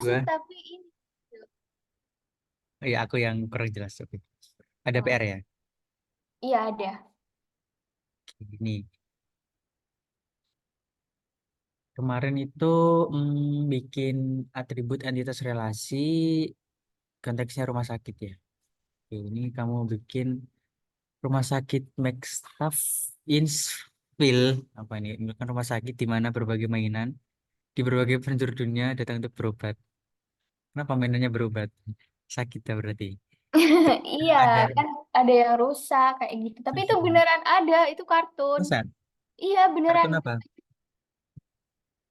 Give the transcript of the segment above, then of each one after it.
sih, Dua. tapi ini. Oh, ya, aku yang kurang jelas. Oke. Ada Oh, PR ya. iya ada. Ini kemarin itu bikin atribut entitas relasi konteksnya rumah sakit ya. Oke, ini kamu bikin rumah sakit McStaff Innsfield apa ini? Ini kan rumah sakit di mana berbagai mainan di berbagai penjuru dunia datang untuk berobat. Kenapa mainannya berobat? Sakit ya berarti. Terus Iya, ada kan ada yang rusak kayak gitu. Tapi itu beneran ada, itu kartun. pesan. Iya, beneran. Kartun apa?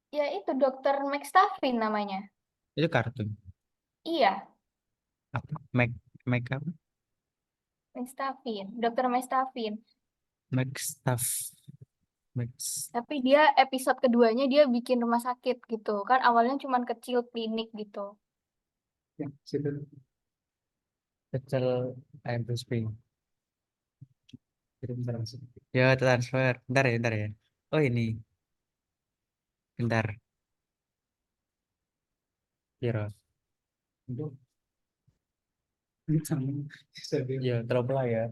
Ya itu Dokter McStuffin namanya. Itu kartun. Iya, Apa? Mac apa? McStuffin, Dokter McStuffin. McStuff. Max. Tapi dia episode keduanya dia bikin rumah sakit gitu. Kan awalnya cuman kecil klinik gitu. Ya, situ. Pecel ayam crispy. Kirim transfer. Ya, transfer. Bentar ya, bentar ya. Oh, ini. Bentar. Kira. Ya, terlalu lah ya.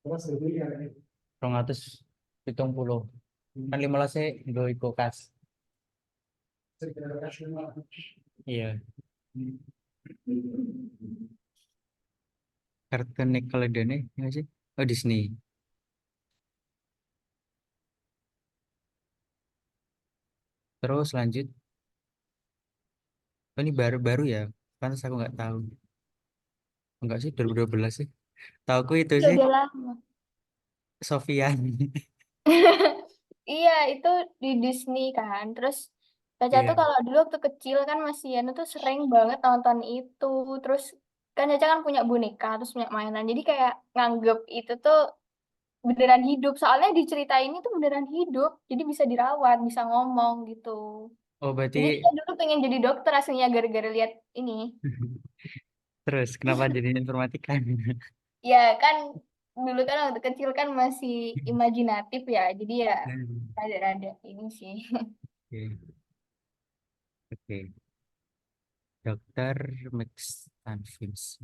270. Kan 15 sih, gue ikut kas. Iya. Kartun Nickelodeon nih, nggak sih? Oh, Disney. Terus lanjut. Oh, ini baru-baru ya. Pantas aku nggak tahu. Enggak sih, 2012 sih. Tahu itu Ya sih, udah lama. Sofian. Iya, itu di Disney kan. Terus Caca tuh Iya. kalau dulu waktu kecil kan masih Anu tuh sering banget nonton itu. Terus kan Caca kan punya boneka, terus punya mainan. Jadi kayak nganggep itu tuh beneran hidup. Soalnya diceritain itu beneran hidup. Jadi bisa dirawat, bisa ngomong gitu. Oh, Jadi berarti Caca dulu pengen jadi dokter aslinya gara-gara lihat ini. terus kenapa jadi informatika? Ya kan dulu kan waktu kecil kan masih imajinatif ya. Jadi ya rada-rada ini sih. Oke, oke. Dokter Max Tanfins.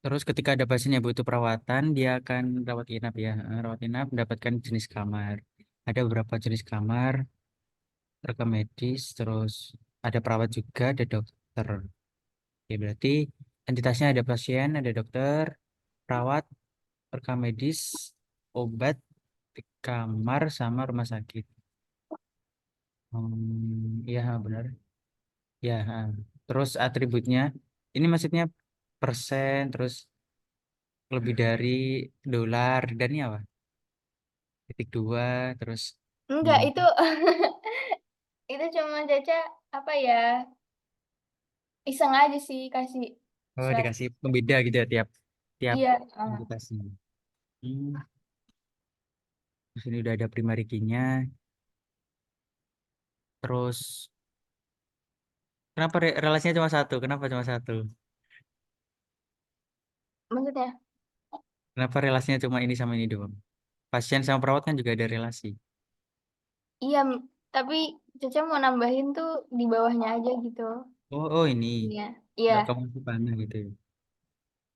Terus ketika ada pasien yang butuh perawatan, dia akan rawat inap ya. Rawat inap mendapatkan jenis kamar. Ada beberapa jenis kamar, rekam medis, terus ada perawat juga, ada dokter. Ya berarti entitasnya ada pasien, ada dokter, perawat, rekam medis, obat, kamar, sama rumah sakit. Iya benar. Ya, terus atributnya, ini maksudnya persen, terus lebih dari dolar, dan ini apa? Titik dua, terus Enggak, min. itu cuma Caca apa ya? Iseng aja sih kasih Oh, suatu. dikasih pembeda gitu ya tiap tiap Iya, aplikasi. Hmm. Terus ini udah ada primary key-nya. Terus kenapa relasinya cuma satu? Kenapa cuma satu? maksudnya. Kenapa relasinya cuma ini sama ini doang? Pasien sama perawat kan juga ada relasi. Iya, tapi Caca mau nambahin tuh di bawahnya aja gitu. Oh, ini Iya. Iya. nggak kamu mana gitu ya.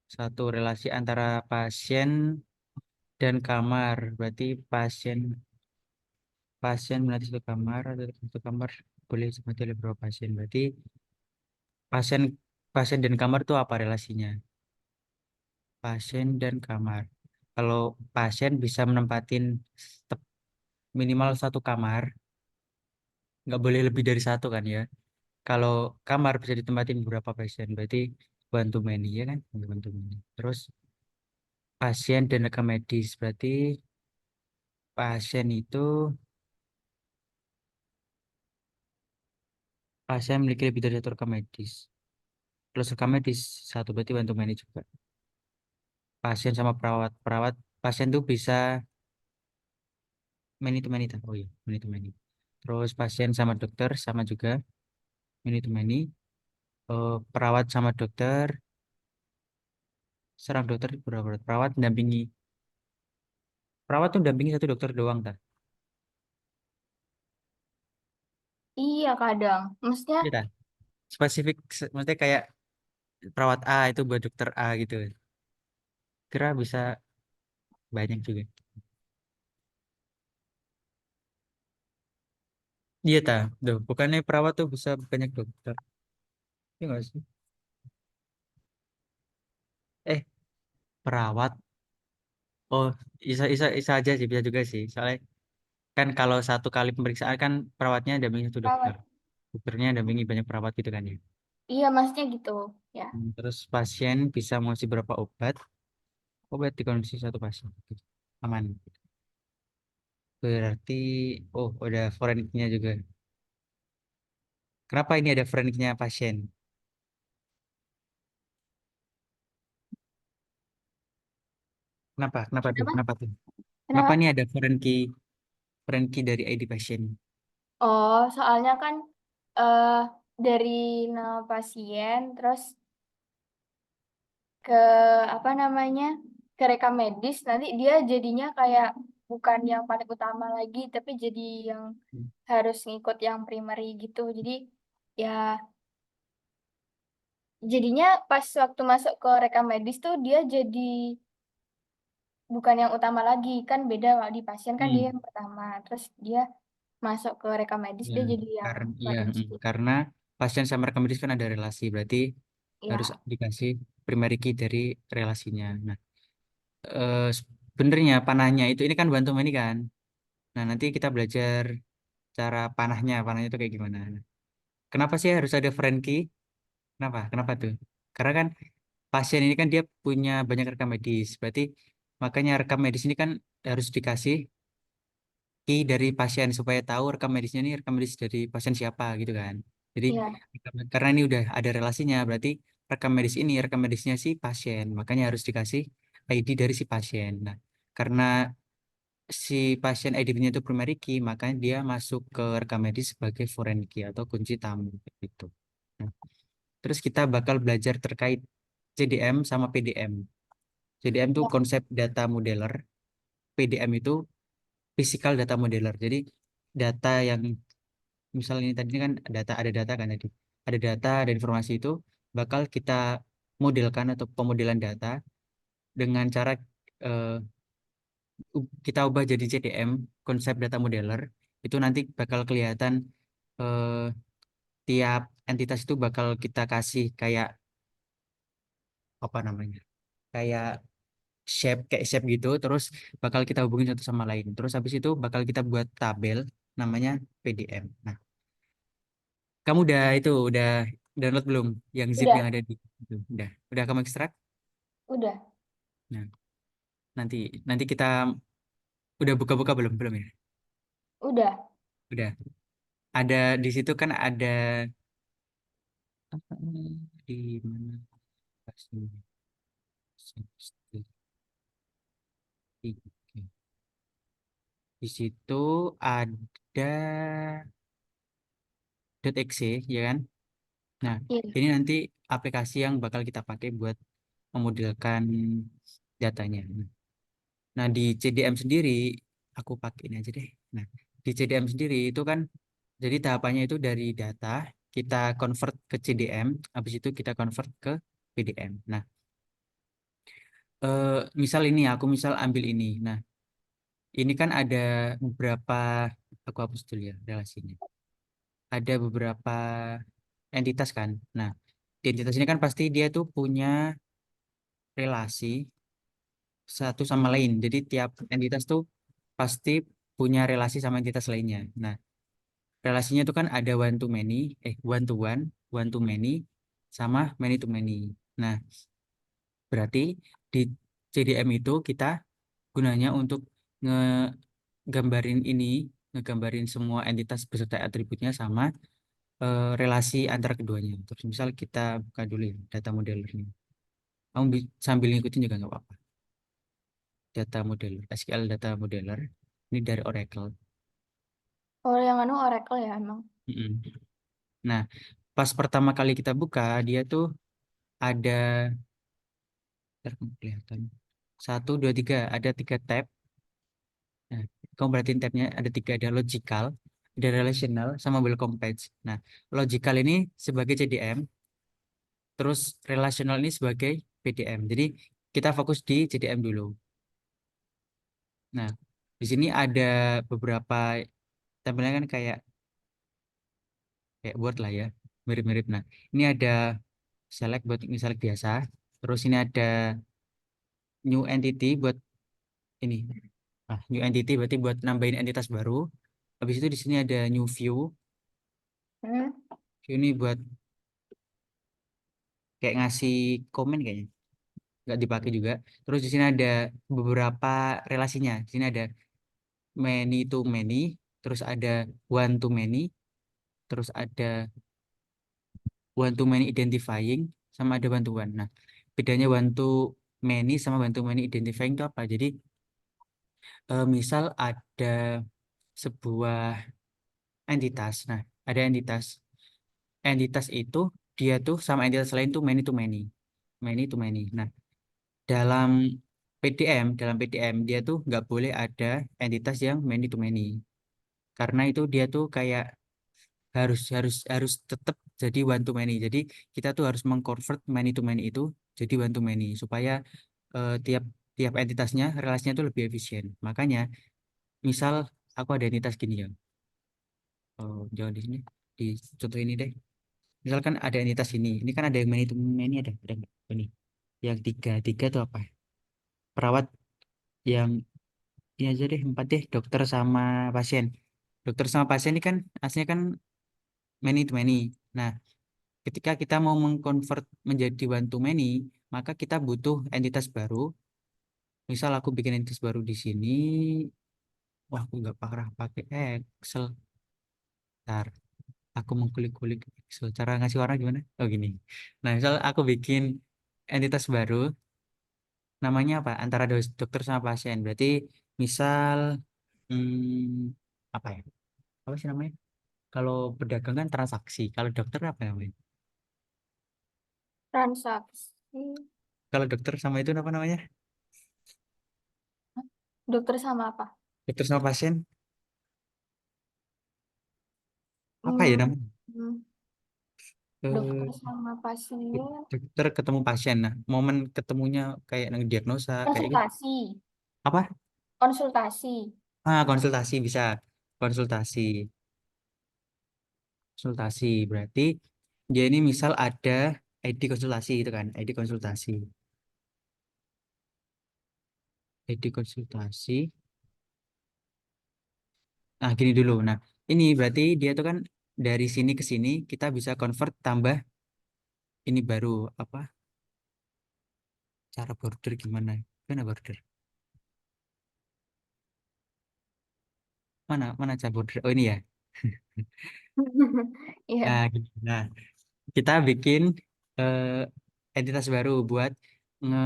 Satu relasi antara pasien dan kamar. Berarti pasien pasien melatih satu kamar atau satu kamar boleh seperti oleh beberapa pasien. Berarti pasien pasien dan kamar itu apa relasinya? Pasien dan kamar. Kalau pasien bisa menempatin tep- minimal satu kamar, nggak boleh lebih dari satu kan ya. Kalau kamar bisa ditempatin beberapa pasien, berarti one to many ya kan? One to many. Terus pasien dan rekam medis, berarti pasien itu pasien memiliki lebih dari satu rekam medis. Plus rekam medis satu, berarti one to many juga. Pasien sama perawat, perawat pasien tuh bisa many to many. Oh iya, many to many. Terus pasien sama dokter sama juga many to many. Perawat sama dokter, serang dokter berapa? Perawat mendampingi, perawat tuh mendampingi satu dokter doang, tak? Iya kadang. Maksudnya, Iya tak? Spesifik, maksudnya kayak perawat A itu buat dokter A gitu. Kira bisa banyak juga. Iya tak? Duh, bukannya perawat tuh bisa banyak dokter. Iya nggak sih? Eh, perawat. Oh, bisa aja sih, bisa juga sih. Soalnya kan kalau satu kali pemeriksaan kan perawatnya dampingi satu dokter. perawat. Dokternya dampingi banyak perawat gitu kan ya. Iya maksudnya gitu. Ya. Terus pasien bisa mengonsumsi berapa obat? Obat dikonsumsi satu pasien. Aman. Berarti, oh ada foreniknya juga. Kenapa ini ada foreniknya pasien? Kenapa? Kenapa tuh? Kenapa? Kenapa tuh? Kenapa Kenapa? nih ada forenki dari ID pasien? Oh, soalnya kan eh dari nama pasien, terus ke apa namanya, ke rekam medis, nanti dia jadinya kayak bukan yang paling utama lagi, tapi jadi yang harus ngikut yang primary gitu. Jadi ya jadinya pas waktu masuk ke rekam medis tuh dia jadi bukan yang utama lagi, kan beda kalau di pasien kan dia Hmm. yang pertama, terus dia masuk ke rekam medis Ya, dia jadi yang karena iya, forensik. karena pasien sama rekam medis kan ada relasi, berarti harus Ya, dikasih primary key dari relasinya. Nah, sebenarnya panahnya itu ini kan bantu ini kan. Nah, nanti kita belajar cara panahnya itu kayak gimana. Nah, kenapa sih harus ada friend key? Kenapa? Kenapa tuh? Karena kan pasien ini kan dia punya banyak rekam medis, berarti makanya rekam medis ini kan harus dikasih key dari pasien supaya tahu rekam medisnya ini rekam medis dari pasien siapa gitu kan. Jadi iya, karena ini udah ada relasinya, berarti rekam medis ini rekam medisnya si pasien, makanya harus dikasih ID dari si pasien. Nah, karena si pasien ID-nya itu primary key, makanya dia masuk ke rekam medis sebagai foreign key atau kunci tamu gitu. Nah, terus kita bakal belajar terkait CDM sama PDM. CDM itu ya, konsep data modeler, PDM itu physical data modeler. Jadi data yang misalnya ini tadi ini kan data ada data kan tadi. Ada data dan informasi itu bakal kita modelkan atau pemodelan data dengan cara eh, kita ubah jadi CDM, konsep data modeler. Itu nanti bakal kelihatan eh, tiap entitas itu bakal kita kasih kayak apa namanya? Kayak kayak shape gitu, terus bakal kita hubungin satu sama lain. Terus habis itu bakal kita buat tabel namanya PDM. Nah, kamu udah download belum yang zip yang udah, ada di itu? Udah kamu ekstrak? udah, Nah, nanti nanti kita udah buka-buka belum? Belum ya? udah, Udah. Ada di situ kan ada apa di mana? Di situ ada .exe ya kan? Nah, iya, ini nanti aplikasi yang bakal kita pakai buat memodelkan datanya. Nah, di CDM sendiri, aku pakai ini aja deh. Nah, di CDM sendiri itu kan, jadi tahapannya itu dari data, kita convert ke CDM, habis itu kita convert ke PDM. Nah, misal ini, aku misal ambil ini. Nah, ini kan ada beberapa, aku hapus dulu ya relasinya. Ada beberapa entitas kan. Nah, di entitas ini kan pasti dia tuh punya relasi satu sama lain. Jadi tiap entitas tuh pasti punya relasi sama entitas lainnya. Nah, relasinya itu kan ada one to many, sama many to many. Nah, berarti di CDM itu kita gunanya untuk ngegambarin ini, ngegambarin semua entitas beserta atributnya sama relasi antara keduanya. Terus misal kita buka dulu ya data modelernya. Kamu sambil ngikutin juga nggak apa-apa. Data modeler, SQL data modeler. Ini dari Oracle. oh yang anu Oracle ya emang, Mm-mm. Nah, pas pertama kali kita buka, dia tuh ada, ntar kamu kelihatan, satu, dua, tiga, ada tiga tab. Nah, kamu perhatiin tabnya ada tiga, ada logical, ada relational sama well complex. Nah, logical ini sebagai CDM, terus relational ini sebagai PDM. Jadi kita fokus di CDM dulu. Nah, di sini ada beberapa tampilan kan kayak Word lah ya, mirip-mirip. Nah, ini ada select buat misalnya biasa. Terus ini ada new entity buat ini. New entity berarti buat nambahin entitas baru. Habis itu di sini ada new view. Hmm. View ini buat kayak ngasih komen kayaknya. Nggak dipakai juga. Terus di sini ada beberapa relasinya. Di sini ada many to many, terus ada one to many, terus ada one to many identifying, sama ada one to one. Nah, bedanya one to many sama one to many identifying itu apa? Jadi misal ada sebuah entitas. Nah, ada entitas. Entitas itu dia tuh sama entitas lain tuh many to many. Many to many. Nah, dalam dalam PDM dia tuh nggak boleh ada entitas yang many to many. Karena itu dia tuh kayak harus harus harus tetap jadi one to many. Jadi kita tuh harus mengconvert many to many itu jadi one to many supaya tiap tiap entitasnya relasinya tuh lebih efisien. Makanya misal aku ada entitas gini ya. Oh, jangan di sini. Di contoh ini deh. Misalkan ada entitas ini kan ada yang many to many ada nggak? Ini. Yang tiga itu apa? Perawat yang ini aja deh, empat deh, dokter sama pasien. Dokter sama pasien ini kan aslinya kan many to many. Nah, ketika kita mau mengkonvert menjadi one to many, maka kita butuh entitas baru. Misal aku bikin entitas baru di sini, wah aku nggak parah pakai Excel. Ntar, aku mengkulik-kulik Excel. Cara ngasih warna gimana? Oh gini. Nah, misal aku bikin entitas baru, namanya apa? Antara dokter sama pasien. Berarti misal, apa ya? Apa sih namanya? Kalau pedagang kan transaksi. Kalau dokter apa namanya? Transaksi. Kalau dokter sama itu apa namanya? Dokter sama apa? Dokter sama pasien apa ya Hmm, namanya? hmm, dokter Eh, sama pasien. dokter ketemu pasien. Nah, momen ketemunya kayak diagnosa kayak gitu. Konsultasi. Apa? Konsultasi. Konsultasi bisa. Konsultasi. Konsultasi berarti dia ini misal ada ID konsultasi itu kan, ID konsultasi. ID konsultasi. Nah, gini dulu. Nah, ini berarti dia tuh kan dari sini ke sini kita bisa convert tambah ini baru apa? Cara border gimana? Mana border? Mana mana cara border? Oh ini ya. Iya. Nah, gitu. Nah, kita bikin eh, entitas baru buat nge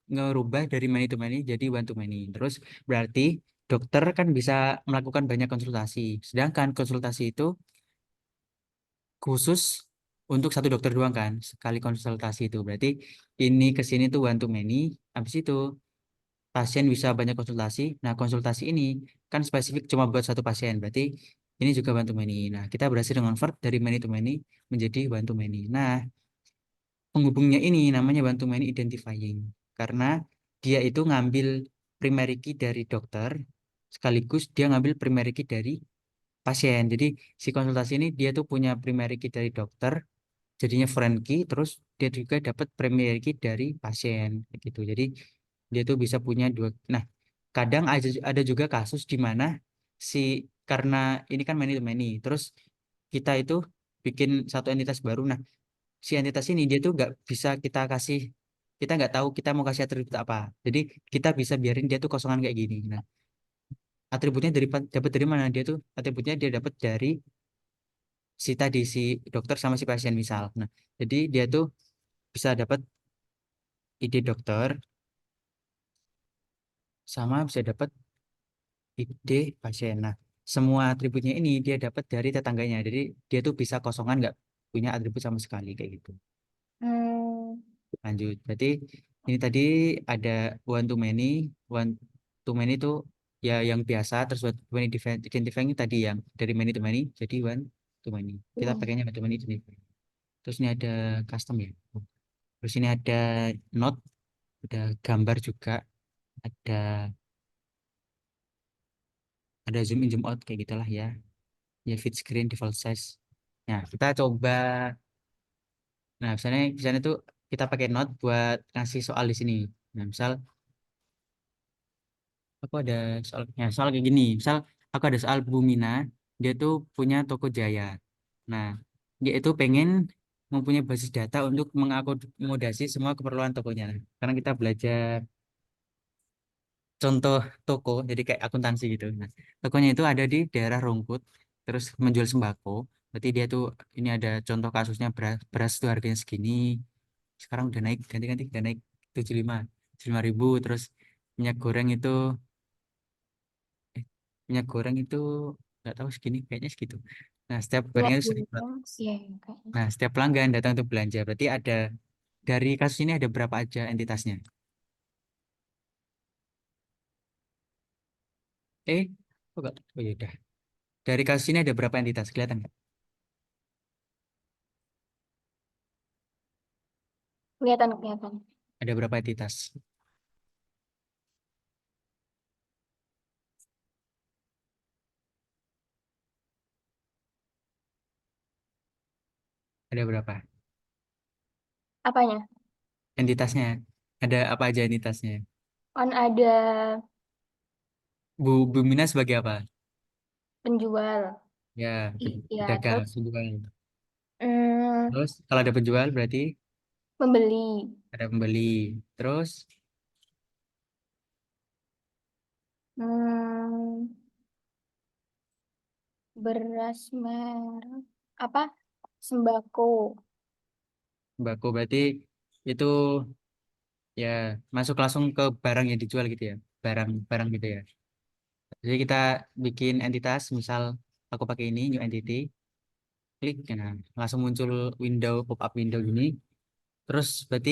ngerubah dari many to many jadi one to many. Terus berarti dokter kan bisa melakukan banyak konsultasi. Sedangkan konsultasi itu khusus untuk satu dokter doang kan, sekali konsultasi itu. Berarti ini ke sini tuh one to many. Habis itu pasien bisa banyak konsultasi. Nah, konsultasi ini kan spesifik cuma buat satu pasien. Berarti ini juga one to many. Nah, kita berhasil convert dari many to many menjadi one to many. Nah, penghubungnya ini namanya one to many identifying. Karena dia itu ngambil primary key dari dokter, sekaligus dia ngambil primary key dari pasien. Jadi si konsultasi ini dia tuh punya primary key dari dokter, jadinya foreign key, terus dia juga dapat primary key dari pasien kayak gitu. Jadi dia tuh bisa punya dua. Nah, kadang ada juga kasus di mana si karena ini kan many to many, terus kita itu bikin satu entitas baru. Nah, si entitas ini dia tuh nggak bisa kita nggak tahu kita mau kasih atribut apa. Jadi kita bisa biarin dia tuh kosongan kayak gini. Nah, atributnya dapat dari mana? Dia tuh atributnya dia dapat dari si tadi si dokter sama si pasien misal. Nah, jadi dia tuh bisa dapat ide dokter sama bisa dapat ide pasien. Nah, semua atributnya ini dia dapat dari tetangganya. Jadi dia tuh bisa kosongan nggak punya atribut sama sekali kayak gitu. Hmm, Lanjut. Berarti ini tadi ada one to many itu ya yang biasa, terus buat when identifying tadi yang dari many to many jadi one to many. Kita Hmm. pakainya one to many identifying. Terus ini ada custom ya. Terus ini ada note, ada gambar juga, ada zoom in zoom out kayak gitulah ya. Ya fit screen default size. Nah, kita coba. Nah, misalnya tuh kita pakai note buat ngasih soal di sini. Nah, misal aku ada soal kayak gini. Misal aku ada soal Bumina, dia tuh punya toko Jaya. Nah, dia itu pengen mempunyai basis data untuk mengakomodasi semua keperluan tokonya. Karena kita belajar contoh toko, jadi kayak akuntansi gitu. Nah, tokonya itu ada di daerah Rungkut, terus menjual sembako. Berarti dia tuh ini ada contoh kasusnya beras tuh harganya segini. Sekarang udah naik, ganti-ganti udah naik 75 ribu. Terus minyak goreng itu eh, minyak goreng itu nggak tahu segini, kayaknya segitu. Nah, setiap Minyak gorengnya itu sering banget. goreng sih ya, kayaknya. Nah, setiap pelanggan datang untuk belanja, berarti ada dari kasus ini ada berapa aja entitasnya? Oh, enggak. Oh ya udah. Dari kasus ini ada berapa entitas? Kelihatan nggak? Kelihatan, kelihatan. Ada berapa entitas? Ada berapa? Apanya? Entitasnya. Ada apa aja entitasnya? Kan ada Bu Mina sebagai apa? penjual. Ya, Ya, pedagang, terus penjual. hmm, Terus kalau ada penjual berarti membeli. ada pembeli. Terus Hmm, beras merah. Apa? Sembako. sembako berarti itu ya masuk langsung ke barang yang dijual gitu ya. Barang-barang gitu ya. Jadi kita bikin entitas, misal aku pakai ini new entity, klik, nah langsung muncul pop up window ini. Terus berarti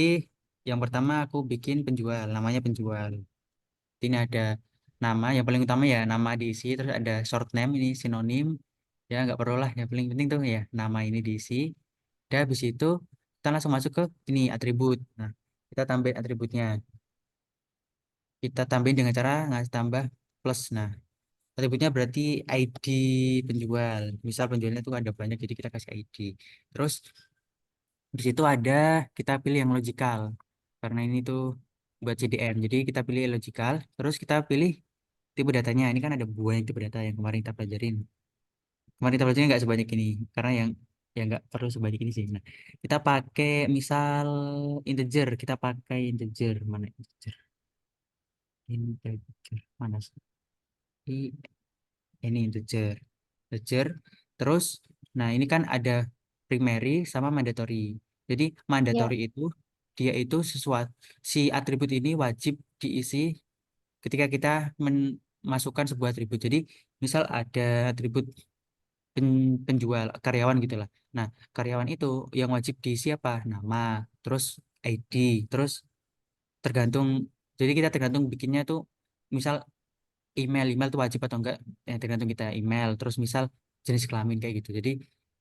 yang pertama aku bikin penjual, namanya penjual. Ini ada nama yang paling utama ya nama diisi, terus ada short name ini sinonim, ya nggak perlu lah, yang paling penting tuh ya nama ini diisi. Dan habis itu kita langsung masuk ke ini atribut. Nah, kita tambah atributnya, kita tambahin dengan cara ngasih tambah plus. Nah, atributnya berarti ID penjual. Misal penjualnya tuh ada banyak, jadi kita kasih ID. Terus di situ ada, kita pilih yang logical karena ini tuh buat CDM. Jadi kita pilih logical, terus kita pilih tipe datanya. Ini kan ada banyak tipe data yang kemarin kita pelajarin. Kemarin kita pelajarin nggak sebanyak ini karena yang nggak perlu sebanyak ini sih. Nah, kita pakai misal integer, kita pakai integer, mana integer? Integer mana sih? Ini integer. Integer. Terus, nah ini kan ada primary sama mandatory. Jadi mandatory Ya. itu dia itu sesuatu, si atribut ini wajib diisi ketika kita memasukkan sebuah atribut. Jadi misal ada atribut penjual karyawan gitu lah. Nah, karyawan itu yang wajib diisi apa? Nama, terus ID, terus tergantung. Jadi kita tergantung bikinnya tuh misal email tuh wajib atau enggak, tergantung kita email. Terus misal jenis kelamin kayak gitu. Jadi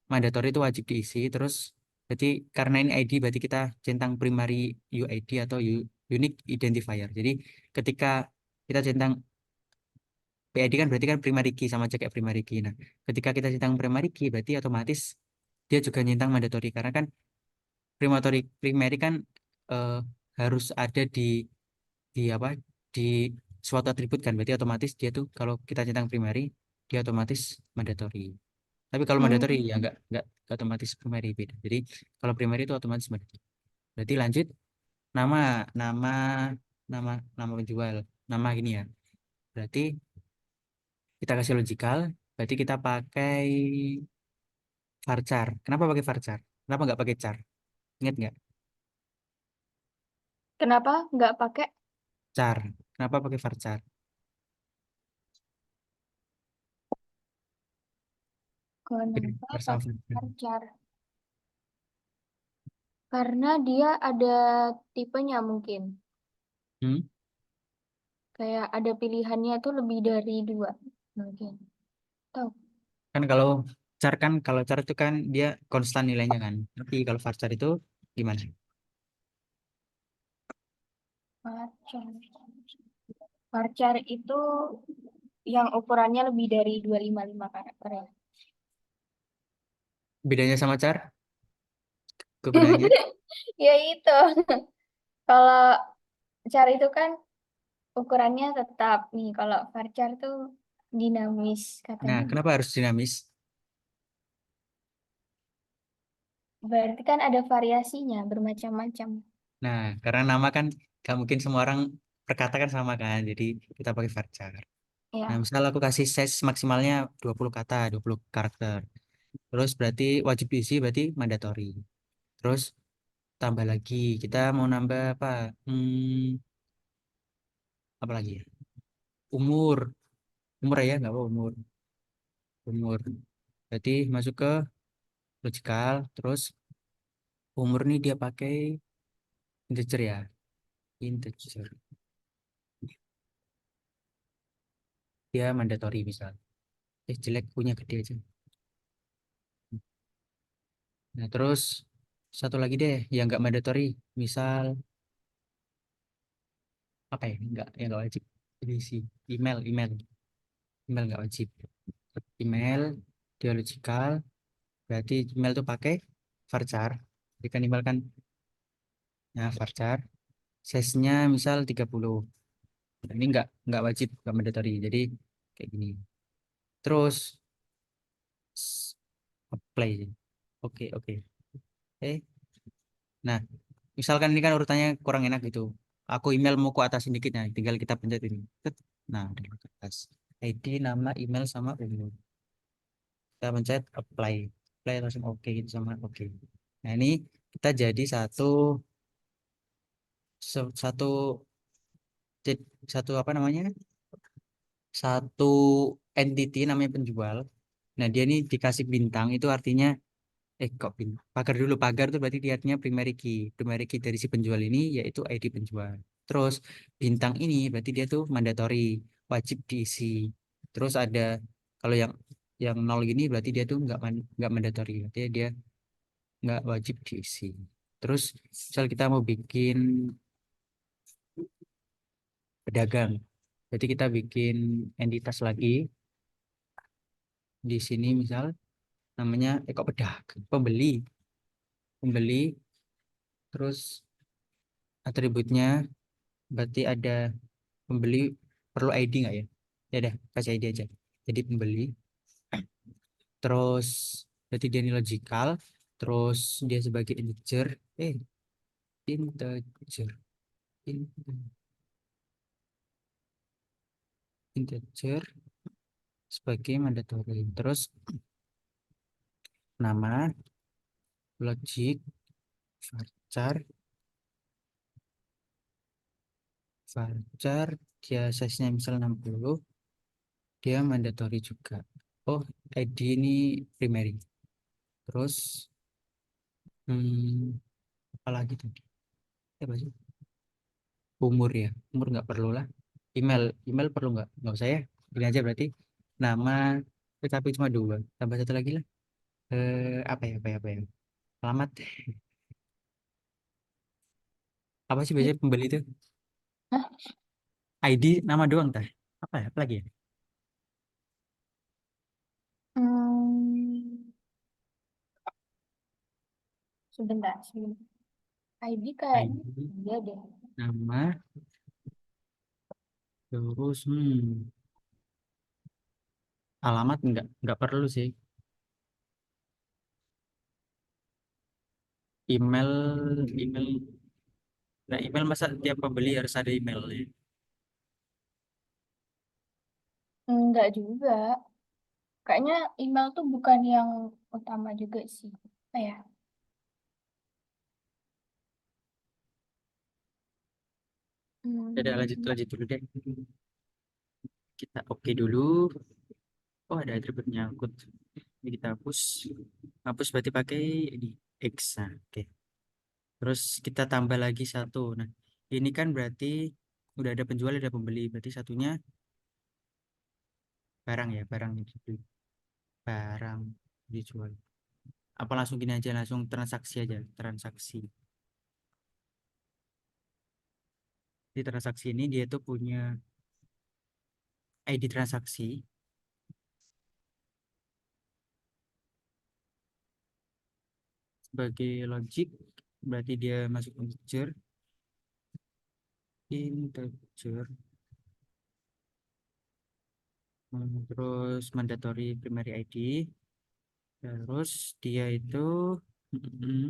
mandatory itu wajib diisi. Terus jadi karena ini ID berarti kita centang primary UID atau unique identifier. Jadi ketika kita centang PID kan berarti kan primary key, sama aja kayak primary key. Nah, ketika kita centang primary key berarti otomatis dia juga nyentang mandatory karena kan primary kan eh, harus ada di apa di suatu atribut kan, berarti otomatis dia tuh kalau kita centang primary dia otomatis mandatory. Tapi kalau mandatory Hmm. ya nggak otomatis primary, beda. Jadi kalau primary itu otomatis mandatory. Berarti lanjut, nama nama nama nama penjual, nama gini ya. Berarti kita kasih logical, berarti kita pakai varchar. Kenapa pakai varchar? Kenapa nggak pakai char? Ingat nggak? Kenapa nggak pakai? Char. Kenapa pakai varchar? Kenapa Bersama pakai varchar. charger? Karena dia ada tipenya mungkin. Hmm? Kayak ada pilihannya tuh lebih dari dua. Mungkin. Tahu. Kan kalau char kan kalau char itu kan dia konstan nilainya kan. Tapi kalau varchar itu gimana? Varchar. Varchar itu yang ukurannya lebih dari 255 karakter ya. Bedanya sama char? Kegunaannya? Ya itu. Kalau char itu kan ukurannya tetap nih. Kalau varchar tuh dinamis Nah, katanya. kenapa harus dinamis? Berarti kan ada variasinya bermacam-macam. Nah, karena nama kan gak mungkin semua orang perkatakan sama kan. Jadi kita pakai varchar. Nah, Ya. misal aku kasih size maksimalnya 20 kata, 20 karakter. Terus berarti wajib diisi berarti mandatory. Terus tambah lagi, kita mau nambah apa? Apa lagi ya? Umur. Umur ya, nggak apa umur. Umur. Berarti masuk ke logical. Terus umur nih dia pakai integer ya. Integer. Dia mandatory misal. Jelek punya gede aja. Nah, terus satu lagi deh yang nggak mandatory. Misal apa ya? Nggak wajib. Diisi. Email, email. Email nggak wajib. Email, dia logical. Berarti email tuh pakai varchar. Jadi kan email kan ya varchar. Size-nya misal 30. Ini nggak wajib, nggak mandatory. Jadi kayak gini. Terus apply. Oke, oke. Eh, nah, misalkan ini kan urutannya kurang enak gitu. Aku email mau ku atasin dikit, nah, tinggal kita pencet ini. Tet. Nah, udah ke atas. ID, nama, email sama umur. Kita pencet apply. Apply langsung oke gitu sama oke. Nah, ini kita jadi satu satu apa namanya? Satu entity namanya penjual. Nah, dia ini dikasih bintang itu artinya kok bintang. Pagar dulu, pagar itu berarti dia artinya primary key. Primary key dari si penjual ini yaitu ID penjual. Terus bintang ini berarti dia tuh mandatory, wajib diisi. Terus ada kalau yang nol gini berarti dia tuh nggak mandatory, berarti dia nggak wajib diisi. Terus misal kita mau bikin pedagang, jadi kita bikin entitas lagi di sini misal namanya kok pedagang, pembeli, pembeli. Terus atributnya berarti ada pembeli perlu ID nggak ya? Ya udah kasih ID aja. Jadi pembeli. Terus berarti dia ini logical. Terus dia sebagai integer. Integer. In- Integer sebagai mandatory. Terus nama, logic, varchar, varchar. Dia size-nya misal 60. Dia mandatory juga. Oh, ID ini primary. Terus apa lagi tadi? Apa sih? Umur ya, umur nggak perlu lah. Email, email perlu nggak usah ya. Gini aja berarti nama, tapi cuma dua. Tambah satu lagi lah. Apa ya? Alamat. Apa sih biasanya pembeli itu? Hah? ID, nama doang tah. Apa lagi ya? Hmm, sebentar, sebentar. ID kayaknya ID, iya deh. nama, terus alamat nggak perlu sih. Email, email. Nah, email masa tiap pembeli harus ada email ya? Enggak juga. Kayaknya email tuh bukan yang utama juga sih. Apa ya? Ya udah lanjut Hmm, lanjut dulu deh. Kita oke dulu. Oh, ada atribut nyangkut. Ini kita hapus. Hapus berarti pakai ini X. Nah, oke. Terus kita tambah lagi satu. Nah, ini kan berarti udah ada penjual ada pembeli, berarti satunya barang ya, barang yang dibeli, barang dijual. Apa langsung gini aja, langsung transaksi aja, transaksi. Di transaksi ini dia tuh punya ID transaksi sebagai logic, berarti dia masuk integer, integer, terus mandatory primary ID, terus dia itu mm,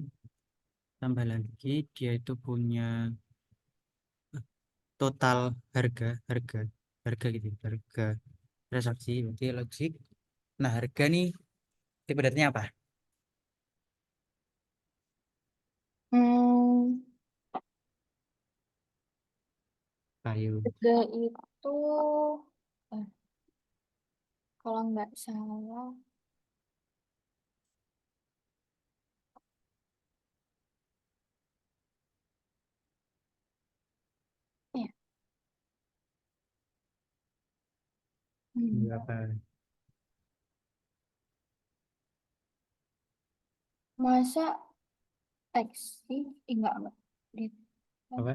tambah lagi dia itu punya total harga, harga gitu, harga transaksi, berarti logic. Nah, harga nih tipe datanya apa? Hmm, Kayu. harga itu, eh, kalau nggak salah, ya, hmm, Iya, apa? masa teks sih? Enggak. Di Apa?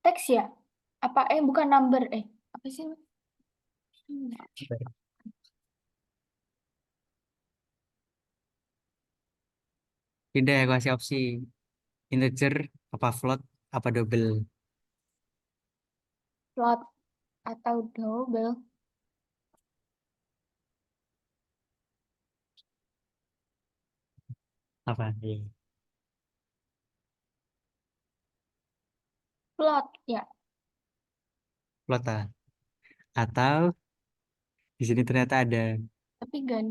teks ya? Apa, bukan number, apa sih? Tidak, aku kasih opsi integer, apa float, apa double. Float atau double? Apa? Iya. Float, ya. Float atau di sini ternyata ada, Tapi gan,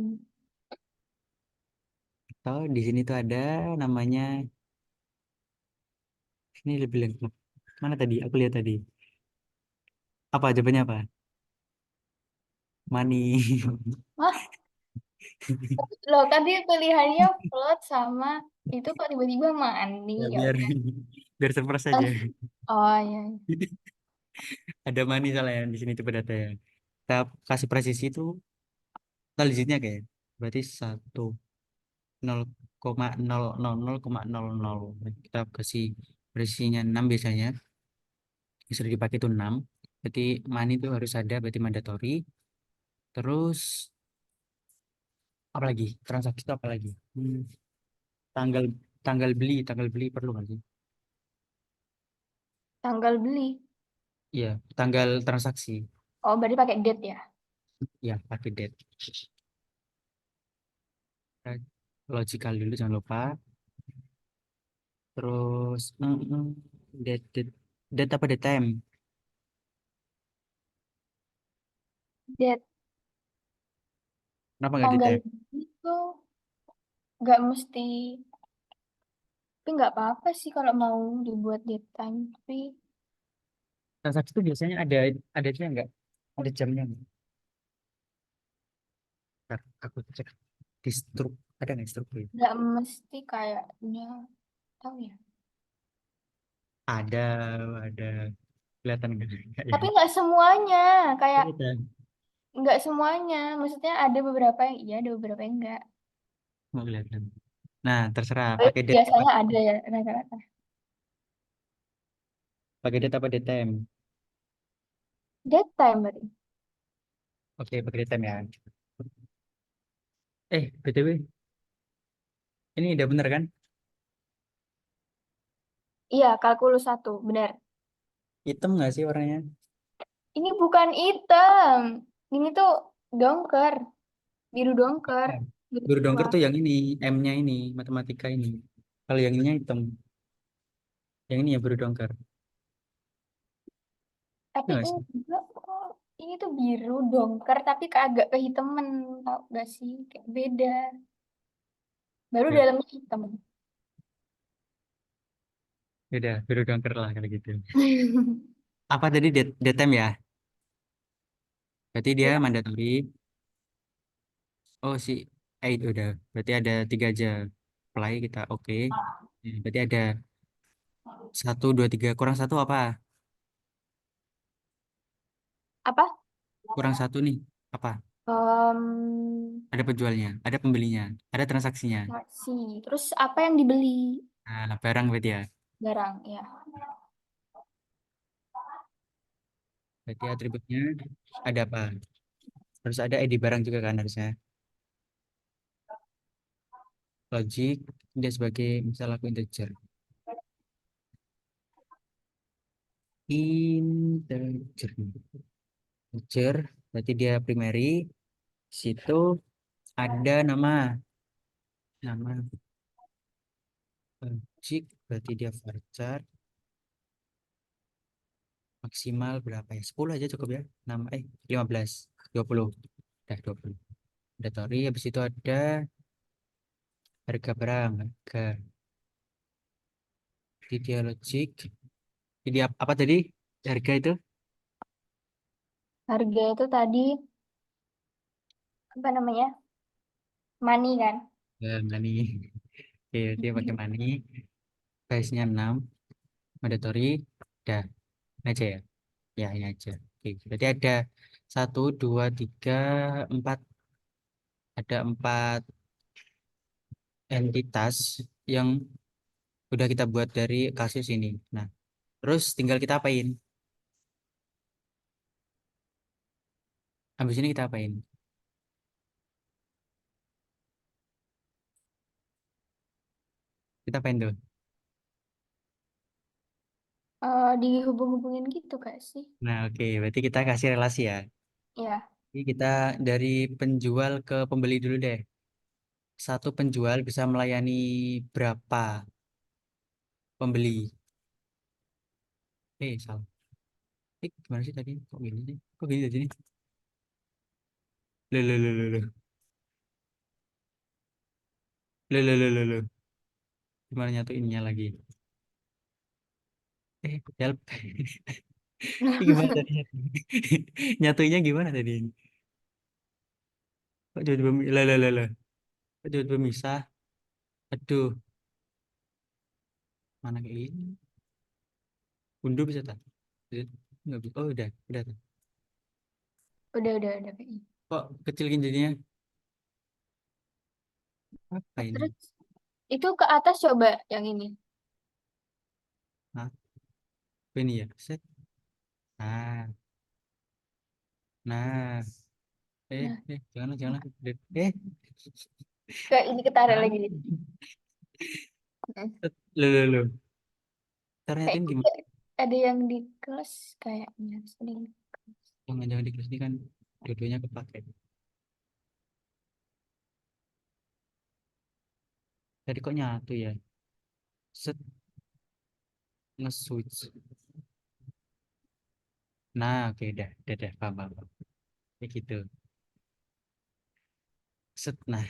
atau di sini tuh ada namanya, ini lebih lengkap. Mana tadi? Aku lihat tadi. Apa jawabannya apa? Money. Hah? Loh, tadi pilihannya float sama itu kok tiba-tiba mani, Ya, ya biar udah. biar surprise aja. Oh iya. Ada money salah yang di sini tuh data ya. Kita kasih presisi itu total digitnya kayak berarti 1,0,000,000. Kita kasih presisinya 6 biasanya. Yang sudah dipakai itu 6. Berarti money itu harus ada, berarti mandatory. Terus apa lagi? Transaksi itu apa lagi? Tanggal tanggal beli perlu nggak sih? Tanggal beli. Iya, tanggal transaksi. Oh, berarti pakai date ya? Ya, pakai date. Logical dulu jangan lupa. Terus date, date apa date time? Date. Kenapa nggak date Tanggal time? beli itu nggak mesti, tapi nggak apa-apa sih kalau mau dibuat date time. Tapi Transaksi itu biasanya ada aja nggak? Ada jamnya nggak? Ntar aku cek di struk ada nggak struk itu? nggak mesti kayaknya, tahu ya. Ada, ada kelihatan nggak? Nggak ya. Tapi nggak semuanya, kayak Kelihatan. nggak semuanya. Maksudnya ada beberapa yang iya, ada beberapa yang enggak. Nggak kelihatan. Nah, terserah Tapi pakai date apa? biasanya ada ya rata-rata. Pakai date apa date time? Date time berarti. Oke, pakai date time ya. BTW, ini udah bener kan? Iya, kalkulus satu, benar. Hitam nggak sih warnanya? Ini bukan item. Ini tuh dongker, biru dongker, Oh. biru Biru tua. dongker tuh yang ini, M-nya ini, matematika ini. Kalau yang ininya hitam, yang ini ya biru dongker. Tapi Ya nggak ini sih? juga kok, ini tuh biru dongker, tapi agak kehitaman, tau gak sih? Kayak beda. Baru Ya, dalamnya hitam. udah biru dongker lah kalau gitu. Apa tadi date time ya? Berarti dia Ya, mandatory. Oh si, itu udah. Berarti ada tiga aja. Apply kita oke. Berarti ada Satu, dua, tiga. Kurang satu apa? Apa? Kurang satu nih. Apa? Ada penjualnya, ada pembelinya, ada transaksinya. Masih. Terus apa yang dibeli? Nah, barang berarti ya. Barang, ya. Berarti atributnya ada apa? Harus ada ID barang juga kan harusnya. Logic, dia sebagai misal aku integer. Integer. Integer, berarti dia primary. Situ ada nama logic, berarti dia varchar. Maksimal berapa ya? 10 aja cukup ya. 15, 20. Udah 20. Ada tori, habis itu ada harga barang, harga. Jadi dia logic. Jadi apa tadi? Harga itu? Harga itu tadi, apa namanya? Money kan? Ya, money. Oke, dia pakai money. Size-nya 6. Mandatory. Udah. Ini aja ya? Ya, ini aja. Oke, berarti ada 1, 2, 3, 4. Ada 4 entitas yang udah kita buat dari kasus ini. Nah, terus tinggal kita apain? Habis ini kita apain? Kita apain tuh? Dihubung-hubungin gitu gak sih? Nah, oke. Berarti kita kasih relasi ya. Ya. Jadi kita dari penjual ke pembeli dulu deh. Satu penjual bisa melayani berapa pembeli? Salah. Gimana sih tadi? Kok gini sih? Kok gini tadi nih? Loh, loh, loh, loh, loh. Loh, loh, loh, loh, loh. Gimana nyatuinnya lagi? Help. Ini gimana tadi? Nyatuinnya gimana tadi? Kok jadi lah, lah, lah, lah. Kok jadi pemisah? Aduh, mana kayak ini? Undo bisa tak? Bisa- Nggak bisa. Oh, udah. Tak. Udah kayaknya. Kok kecil gini jadinya? Apa ini? Terus itu ke atas coba yang ini. Nah, apa ini ya? Set. Nah, nah. Nah, Jangan. Eh, ke ini ketarik ah. lagi. Mm. Loh, loh, loh. Cara nyatain Kayaknya gimana? ada yang di kelas kayaknya. Sedih. Jangan di kelas ini kan dua-duanya kepake. Tadi kok nyatu ya? Set, nge-switch. Nah, oke, udah, paham. Kayak gitu. Set, nah,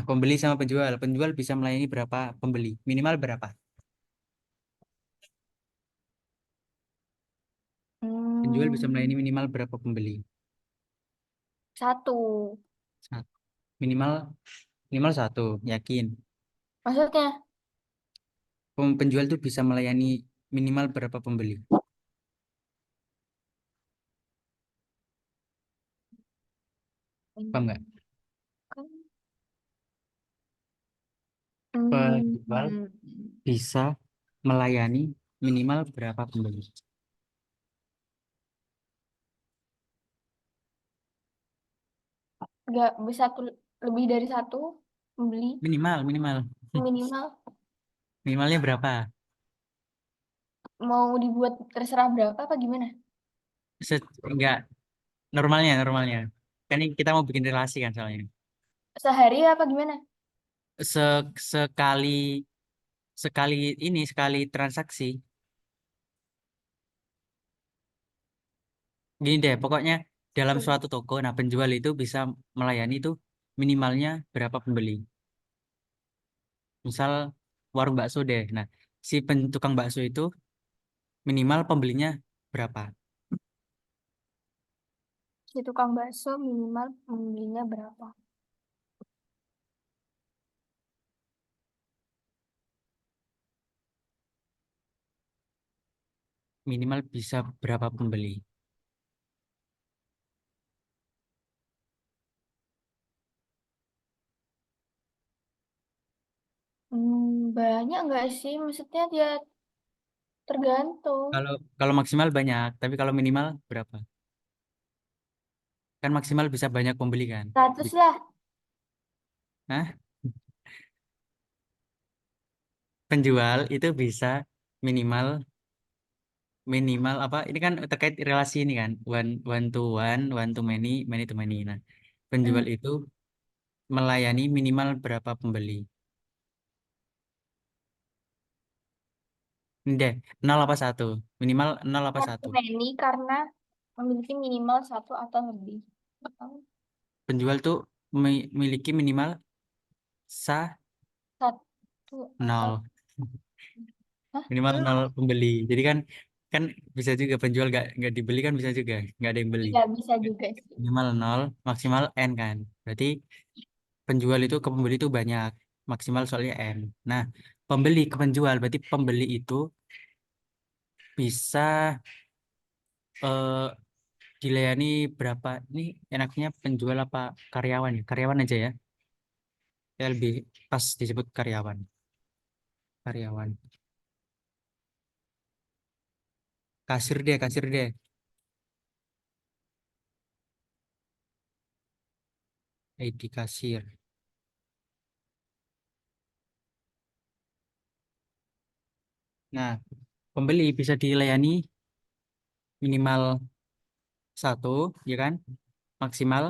pembeli sama penjual. Penjual bisa melayani berapa pembeli? Minimal berapa? Penjual bisa melayani Hmm, minimal berapa pembeli? satu. Satu. Minimal, minimal satu, yakin. Maksudnya? Penjual tuh bisa melayani minimal berapa pembeli? Paham nggak? Hmm, kan. Hmm, Penjual bisa melayani minimal berapa pembeli? nggak bisa lebih dari satu membeli Minimal. minimal Minimalnya berapa? mau dibuat terserah berapa apa gimana? Enggak, normalnya. Kan ini kita mau bikin relasi kan soalnya. Sehari apa gimana? Se sekali sekali sekali transaksi. Gini deh, pokoknya dalam Tuh. suatu toko, nah penjual itu bisa melayani itu minimalnya berapa pembeli. Misal warung bakso deh. Nah, si tukang bakso itu minimal pembelinya berapa? Si tukang bakso minimal membelinya berapa? minimal bisa berapa pembeli? Banyak nggak sih? Maksudnya dia tergantung. Kalau kalau maksimal banyak, tapi kalau minimal berapa? Kan maksimal bisa banyak pembeli kan? 100 Bi- lah. Nah, penjual itu bisa minimal minimal apa? Ini kan terkait relasi ini kan, one to many, many to many. Nah, penjual Hmm, itu melayani minimal berapa pembeli? Ini deh, nol apa satu? Minimal nol apa One satu? to many karena memiliki minimal satu atau lebih. Atau Penjual tuh memiliki minimal sa satu atau nol, Hah? minimal nol Nol. pembeli. Jadi kan kan bisa juga penjual nggak dibeli kan bisa juga nggak ada yang beli. Iya, bisa juga sih. Minimal nol, maksimal n kan. Berarti penjual itu ke pembeli itu banyak, maksimal soalnya n. Nah, pembeli ke penjual berarti pembeli itu bisa eh, dilayani berapa? Ini enaknya penjual apa karyawan ya? Karyawan aja ya. Ya lebih pas disebut karyawan. Karyawan. Kasir deh. ID kasir. Nah, pembeli bisa dilayani minimal satu, ya kan? Maksimal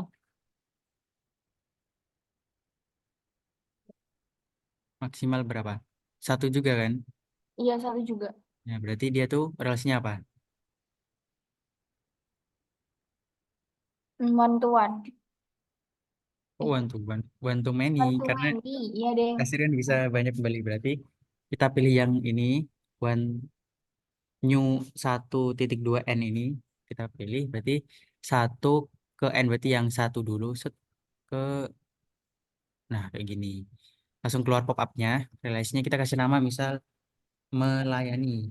maksimal berapa? Satu juga kan? Iya, satu juga. Nah, berarti dia tuh relasinya apa? One to one. Oh, Eh, one to many one to karena many. Iya deh. kasir kan bisa banyak kembali. Berarti kita pilih yang ini one new 1.2 n ini kita pilih. Berarti satu ke n berarti yang satu dulu set ke nah kayak gini. Langsung keluar pop up-nya. Relasinya kita kasih nama misal melayani.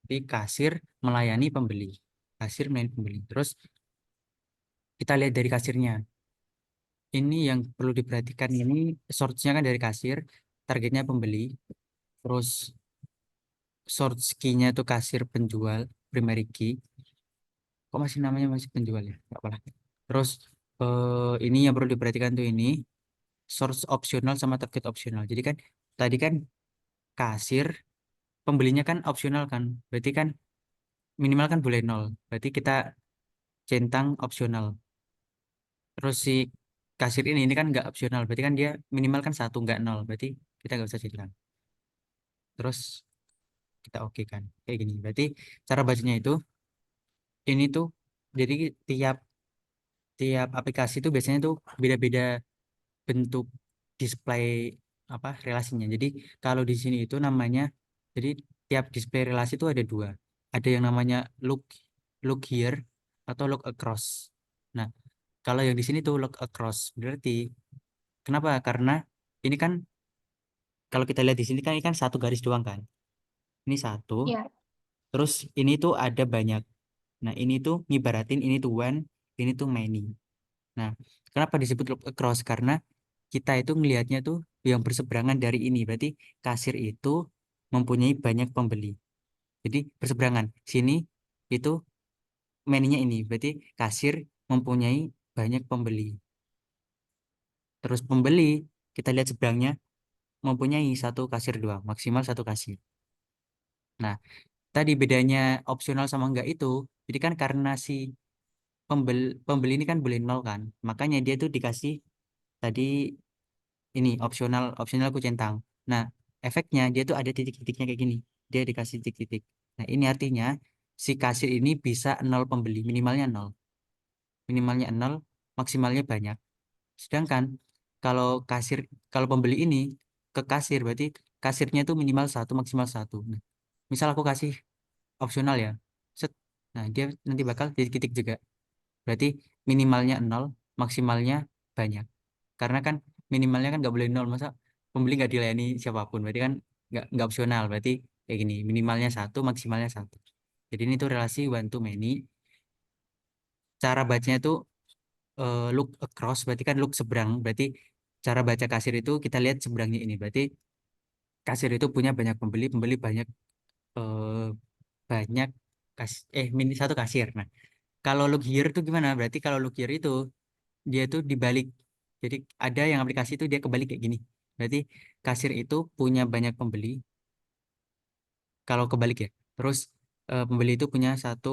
Jadi kasir melayani pembeli. Kasir melayani pembeli. Terus kita lihat dari kasirnya. Ini yang perlu diperhatikan ini source-nya kan dari kasir, targetnya pembeli. Terus source key-nya itu kasir penjual, primary key. Kok masih namanya masih penjual ya? Nggak apa-apa. Terus ini yang perlu diperhatikan tuh ini source opsional sama target opsional. Jadi kan tadi kan kasir, pembelinya kan opsional kan. Berarti kan minimal kan boleh nol. Berarti kita centang opsional. Terus si kasir ini kan nggak opsional, berarti kan dia minimal kan satu nggak nol, berarti kita nggak usah centang. Terus kita oke kan, kayak gini. Berarti cara bacanya itu ini tuh jadi tiap tiap aplikasi itu biasanya tuh beda-beda bentuk display apa relasinya. Jadi kalau di sini itu namanya jadi tiap display relasi itu ada dua. Ada yang namanya look look here atau look across. Nah, kalau yang di sini tuh look across berarti kenapa? Karena ini kan kalau kita lihat di sini kan ini kan satu garis doang kan. Ini satu, Iya. terus ini tuh ada banyak. Nah, ini tuh ngibaratin ini tuh one, ini tuh many. Nah, kenapa disebut look across? Karena kita itu ngelihatnya tuh yang berseberangan dari ini. Berarti kasir itu mempunyai banyak pembeli. Jadi berseberangan. Sini itu many-nya ini. Berarti kasir mempunyai banyak pembeli. Terus pembeli, kita lihat seberangnya mempunyai satu kasir doang, maksimal satu kasir. Nah, tadi bedanya opsional sama enggak itu, jadi kan karena si pembeli ini kan boleh nol kan, makanya dia tuh dikasih tadi ini opsional opsional aku centang. Nah, efeknya dia tuh ada titik-titiknya kayak gini, dia dikasih titik-titik. Nah, ini artinya si kasir ini bisa nol pembeli, minimalnya nol, maksimalnya banyak. Sedangkan kalau kasir, kalau pembeli ini ke kasir berarti kasirnya tuh minimal satu, maksimal satu. Nah, misal aku kasih opsional ya. Set. Nah, dia nanti bakal titik-titik juga. Berarti minimalnya nol, maksimalnya banyak. Karena kan minimalnya kan nggak boleh nol, masa pembeli nggak dilayani siapapun. Berarti kan nggak opsional. Berarti kayak gini, minimalnya satu, maksimalnya satu. Jadi ini tuh relasi one to many. Cara bacanya tuh look across, berarti kan look seberang. Berarti cara baca kasir itu kita lihat seberangnya ini. Berarti kasir itu punya banyak pembeli, pembeli banyak eh, banyak mini satu kasir. Nah, kalau look here itu gimana? Berarti kalau look here itu dia tuh dibalik. Jadi ada yang aplikasi itu dia kebalik kayak gini. Berarti kasir itu punya banyak pembeli kalau kebalik ya. Terus pembeli itu punya satu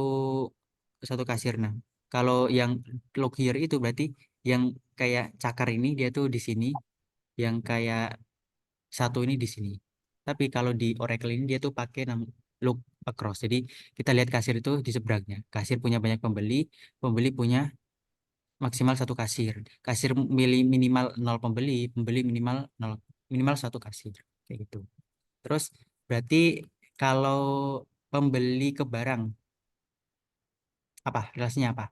satu kasir. Nah, kalau yang look here itu berarti yang kayak cakar ini dia tuh di sini, yang kayak satu ini di sini. Tapi kalau di Oracle ini dia tuh pakai look across. Jadi kita lihat kasir itu di seberangnya. Kasir punya banyak pembeli, pembeli punya maksimal satu kasir. Kasir minimal nol pembeli, pembeli minimal nol minimal satu kasir. Kayak gitu. Terus berarti kalau pembeli ke barang apa relasinya apa?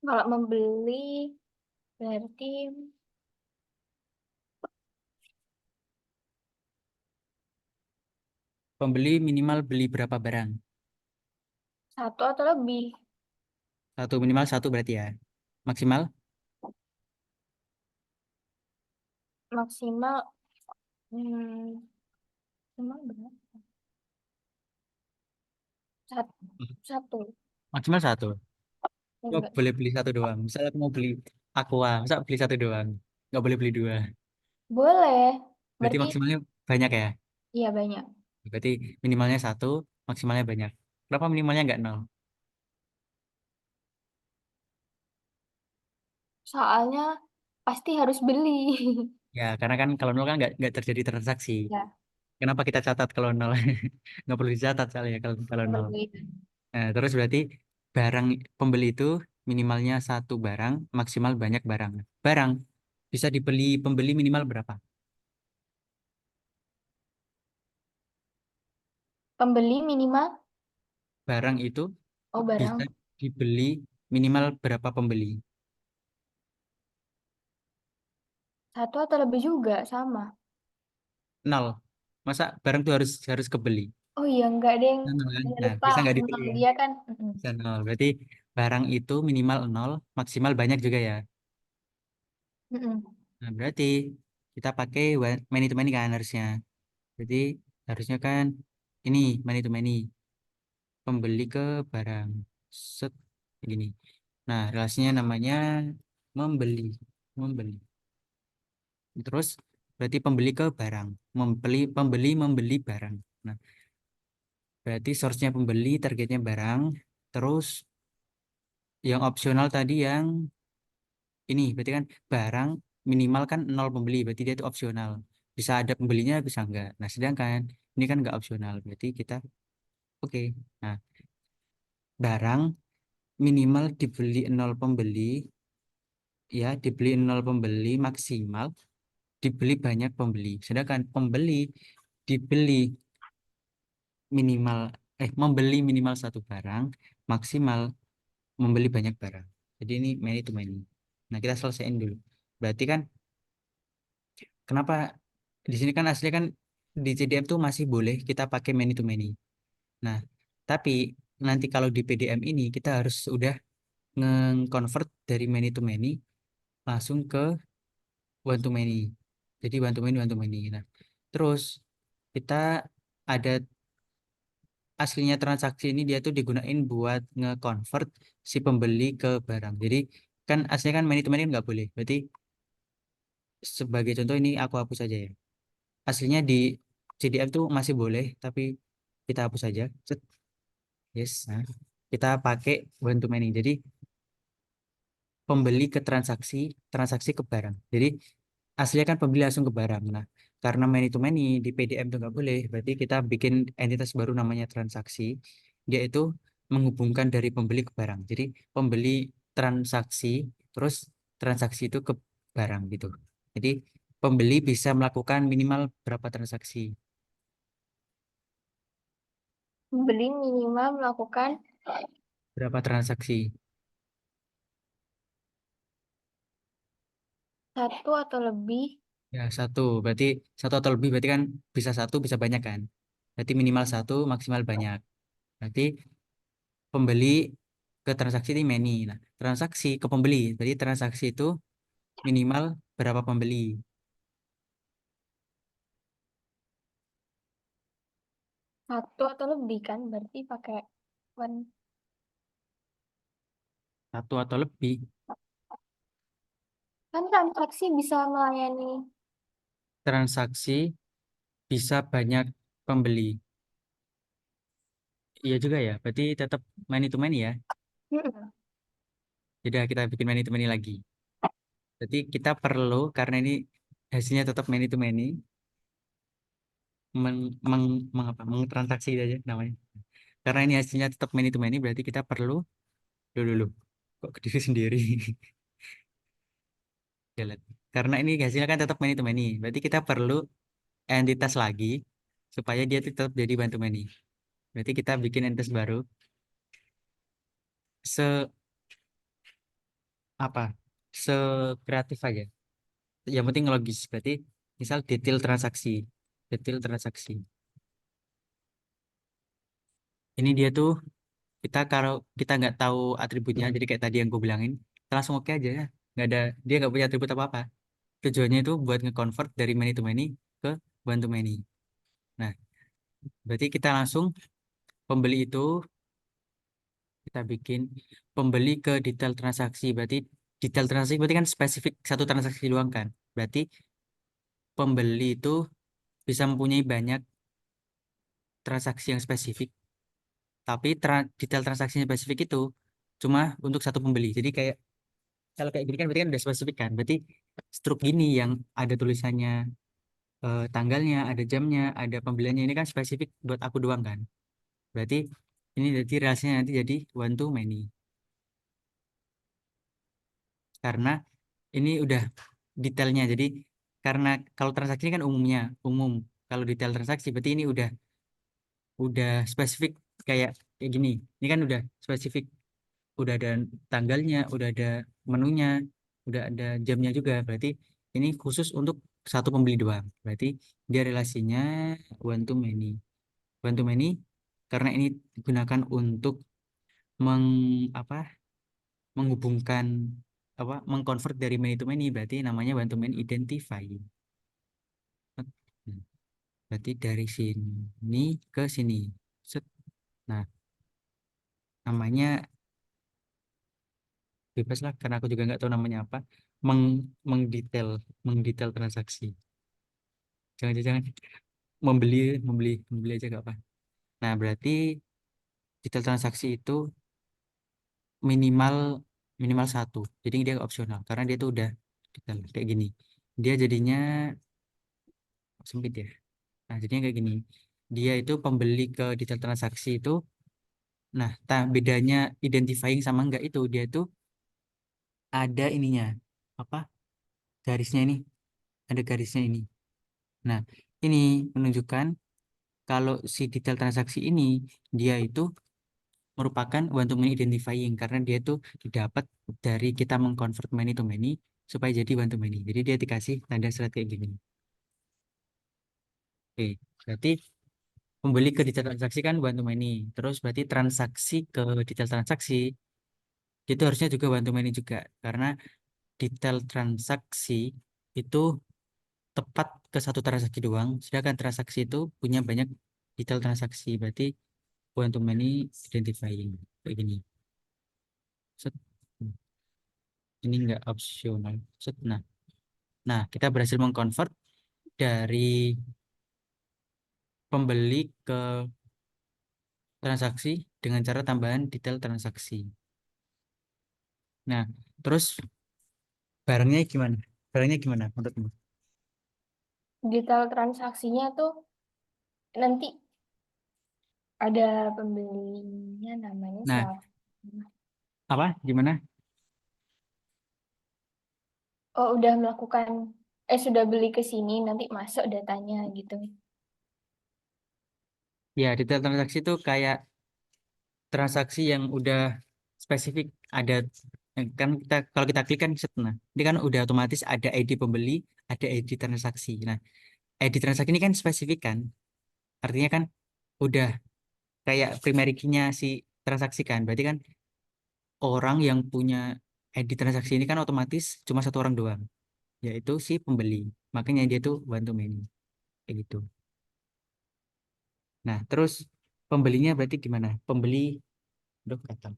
Kalau membeli berarti Pembeli minimal beli berapa barang? satu atau lebih. Satu minimal satu berarti ya. Maksimal Maksimal maksimal berapa? Satu. Satu. maksimal satu. Nggak Enggak. boleh beli satu doang. Misal aku mau beli aqua, masa beli satu doang? Nggak boleh beli dua. Boleh. Berarti Berarti maksimalnya banyak ya. iya banyak. Berarti minimalnya satu, maksimalnya banyak. Kenapa minimalnya nggak nol? Soalnya pasti harus beli. Ya, karena kan kalau nol kan nggak terjadi transaksi. Ya, Kenapa kita catat kalau nol? Nggak perlu dicatat soalnya kalau nol. seperti itu. Nah, terus berarti barang pembeli itu minimalnya satu barang, maksimal banyak barang. Barang bisa dibeli pembeli minimal berapa? Pembeli minimal, Barang itu oh bisa barang, dibeli minimal berapa pembeli? satu atau lebih juga sama. Nol. Masa barang itu harus harus kebeli? Oh iya, enggak deh. Nol kan? Saya Nah, lupa bisa nggak dibeli tentang ya? dia kan. Bisa nol. Berarti barang itu minimal nol, maksimal banyak juga ya. Mm-mm. Nah, berarti kita pakai many to many kan harusnya. Jadi harusnya kan ini many to many, pembeli ke barang. Set gini. Nah, relasinya namanya membeli. Membeli. Terus berarti pembeli ke barang. Pembeli membeli barang. Nah, berarti source-nya pembeli, targetnya barang. Terus yang opsional tadi yang ini berarti kan barang minimal kan nol pembeli, berarti dia itu opsional. Bisa ada pembelinya, bisa enggak. Nah, sedangkan ini kan enggak opsional, berarti kita oke. Nah, barang minimal dibeli nol pembeli, ya dibeli nol pembeli maksimal dibeli banyak pembeli. Sedangkan pembeli dibeli minimal membeli minimal satu barang, maksimal membeli banyak barang. Jadi ini many to many. Nah, kita selesaiin dulu. Berarti kan kenapa di sini kan aslinya kan di CDM tuh masih boleh kita pakai many to many. Nah, tapi nanti kalau di PDM ini kita harus udah nge-convert dari many to many langsung ke one to many. Jadi one to many, one to many. Nah, terus kita ada aslinya transaksi ini dia tuh digunain buat nge-convert si pembeli ke barang. Jadi kan aslinya kan many to many kan nggak boleh. Berarti sebagai contoh ini aku hapus saja ya. Aslinya di CDM tuh masih boleh, tapi kita hapus saja. Set. Yes. Nah, kita pakai one to many. Jadi pembeli ke transaksi, transaksi ke barang. Jadi aslinya kan pembeli langsung ke barang. Nah, karena many to many di PDM itu nggak boleh, berarti kita bikin entitas baru namanya transaksi. Dia itu menghubungkan dari pembeli ke barang. Jadi pembeli transaksi, terus transaksi itu ke barang gitu. Jadi pembeli bisa melakukan minimal berapa transaksi? Pembeli minimal melakukan Berapa transaksi? satu atau lebih. Ya, satu. Berarti satu atau lebih berarti kan bisa satu, bisa banyak kan? Berarti minimal satu, maksimal banyak. Berarti pembeli ke transaksi ini many. Nah, transaksi ke pembeli. Berarti transaksi itu minimal berapa pembeli? Satu atau lebih kan, berarti pakai one. Satu atau lebih. Kan transaksi bisa melayani. Transaksi bisa banyak pembeli. Iya juga ya. Berarti tetap many to many ya. Mm-mm. Jadi kita bikin many to many lagi. Berarti kita perlu karena ini hasilnya tetap many to many, meng, mengtransaksi aja namanya. Karena ini hasilnya tetap many to many, berarti kita perlu dulu kok ke diri sendiri. Jalan. Karena ini hasilnya kan tetap many to many, berarti kita perlu entitas lagi supaya dia tetap jadi one to many. Berarti kita bikin entitas baru se apa? Se kreatif aja. Yang penting logis. Berarti misal detail transaksi. Detail transaksi. Ini dia tuh kita kalau kita nggak tahu atributnya, jadi kayak tadi yang gue bilangin, kita langsung oke aja ya. Nggak ada, dia nggak punya atribut apa-apa. Tujuannya itu buat nge-convert dari many to many ke one to many. Nah, berarti kita langsung pembeli itu kita bikin pembeli ke detail transaksi. Berarti detail transaksi berarti kan spesifik satu transaksi doang kan. Berarti pembeli itu bisa mempunyai banyak transaksi yang spesifik, tapi detail transaksi yang spesifik itu cuma untuk satu pembeli. Jadi kayak kalau kayak gini kan berarti kan udah spesifik kan. Berarti struk gini yang ada tulisannya tanggalnya, ada jamnya, ada pembeliannya ini kan spesifik buat aku doang kan. Berarti ini jadi relasinya nanti jadi one to many. Karena ini udah detailnya. Jadi karena kalau transaksi ini kan umumnya, umum. Kalau detail transaksi berarti ini udah spesifik kayak kayak gini. Ini kan udah spesifik, udah ada tanggalnya, udah ada menunya, udah ada jamnya juga. Berarti ini khusus untuk satu pembeli doang. Berarti dia relasinya one to many. One to many karena ini digunakan untuk meng apa menghubungkan mengconvert dari many to many berarti namanya one to many identify. Berarti dari sini ke sini. Set. Nah, namanya bebas lah karena aku juga nggak tahu namanya apa. Meng mengdetail mengdetail transaksi. Jangan-jangan membeli membeli membeli aja gak apa. Nah, berarti detail transaksi itu minimal minimal satu. Jadi dia opsional karena dia tuh udah detail kayak gini. Dia jadinya sempit ya. Nah, jadinya kayak gini. Dia itu pembeli ke detail transaksi itu. Nah, bedanya identifying sama enggak itu dia itu ada ininya. Apa? Garisnya ini, ada garisnya ini. Nah, ini menunjukkan kalau si detail transaksi ini dia itu merupakan one to many identifying karena dia itu didapat dari kita mengconvert many to many supaya jadi one to many. Jadi dia dikasih tanda serat kayak gini. Oke, berarti pembeli ke detail transaksi kan one to many. Terus berarti transaksi ke detail transaksi itu harusnya juga one to many juga karena detail transaksi itu tepat ke satu transaksi doang, sedangkan transaksi itu punya banyak detail transaksi, berarti one to many identifying kayak gini. Set. Ini enggak opsional. Set. Nah, kita berhasil mengconvert dari pembeli ke transaksi dengan cara tambahan detail transaksi. Nah, terus barangnya gimana? Barangnya gimana menurutmu? Detail transaksinya tuh nanti ada pembelinya namanya Nah, siapa. apa? Gimana? Oh, udah melakukan, sudah beli ke sini, nanti masuk datanya gitu. Ya, detail transaksi itu kayak transaksi yang udah spesifik ada kan kita kalau kita klik kan set, nah ini kan udah otomatis ada ID pembeli ada ID transaksi. Nah, ID transaksi ini kan spesifik kan artinya kan udah kayak primary key-nya si transaksi kan. Berarti kan orang yang punya ID transaksi ini kan otomatis cuma satu orang doang, yaitu si pembeli. Makanya dia tuh one to many kayak gitu. Nah, terus pembelinya berarti gimana? Pembeli, aduh kata.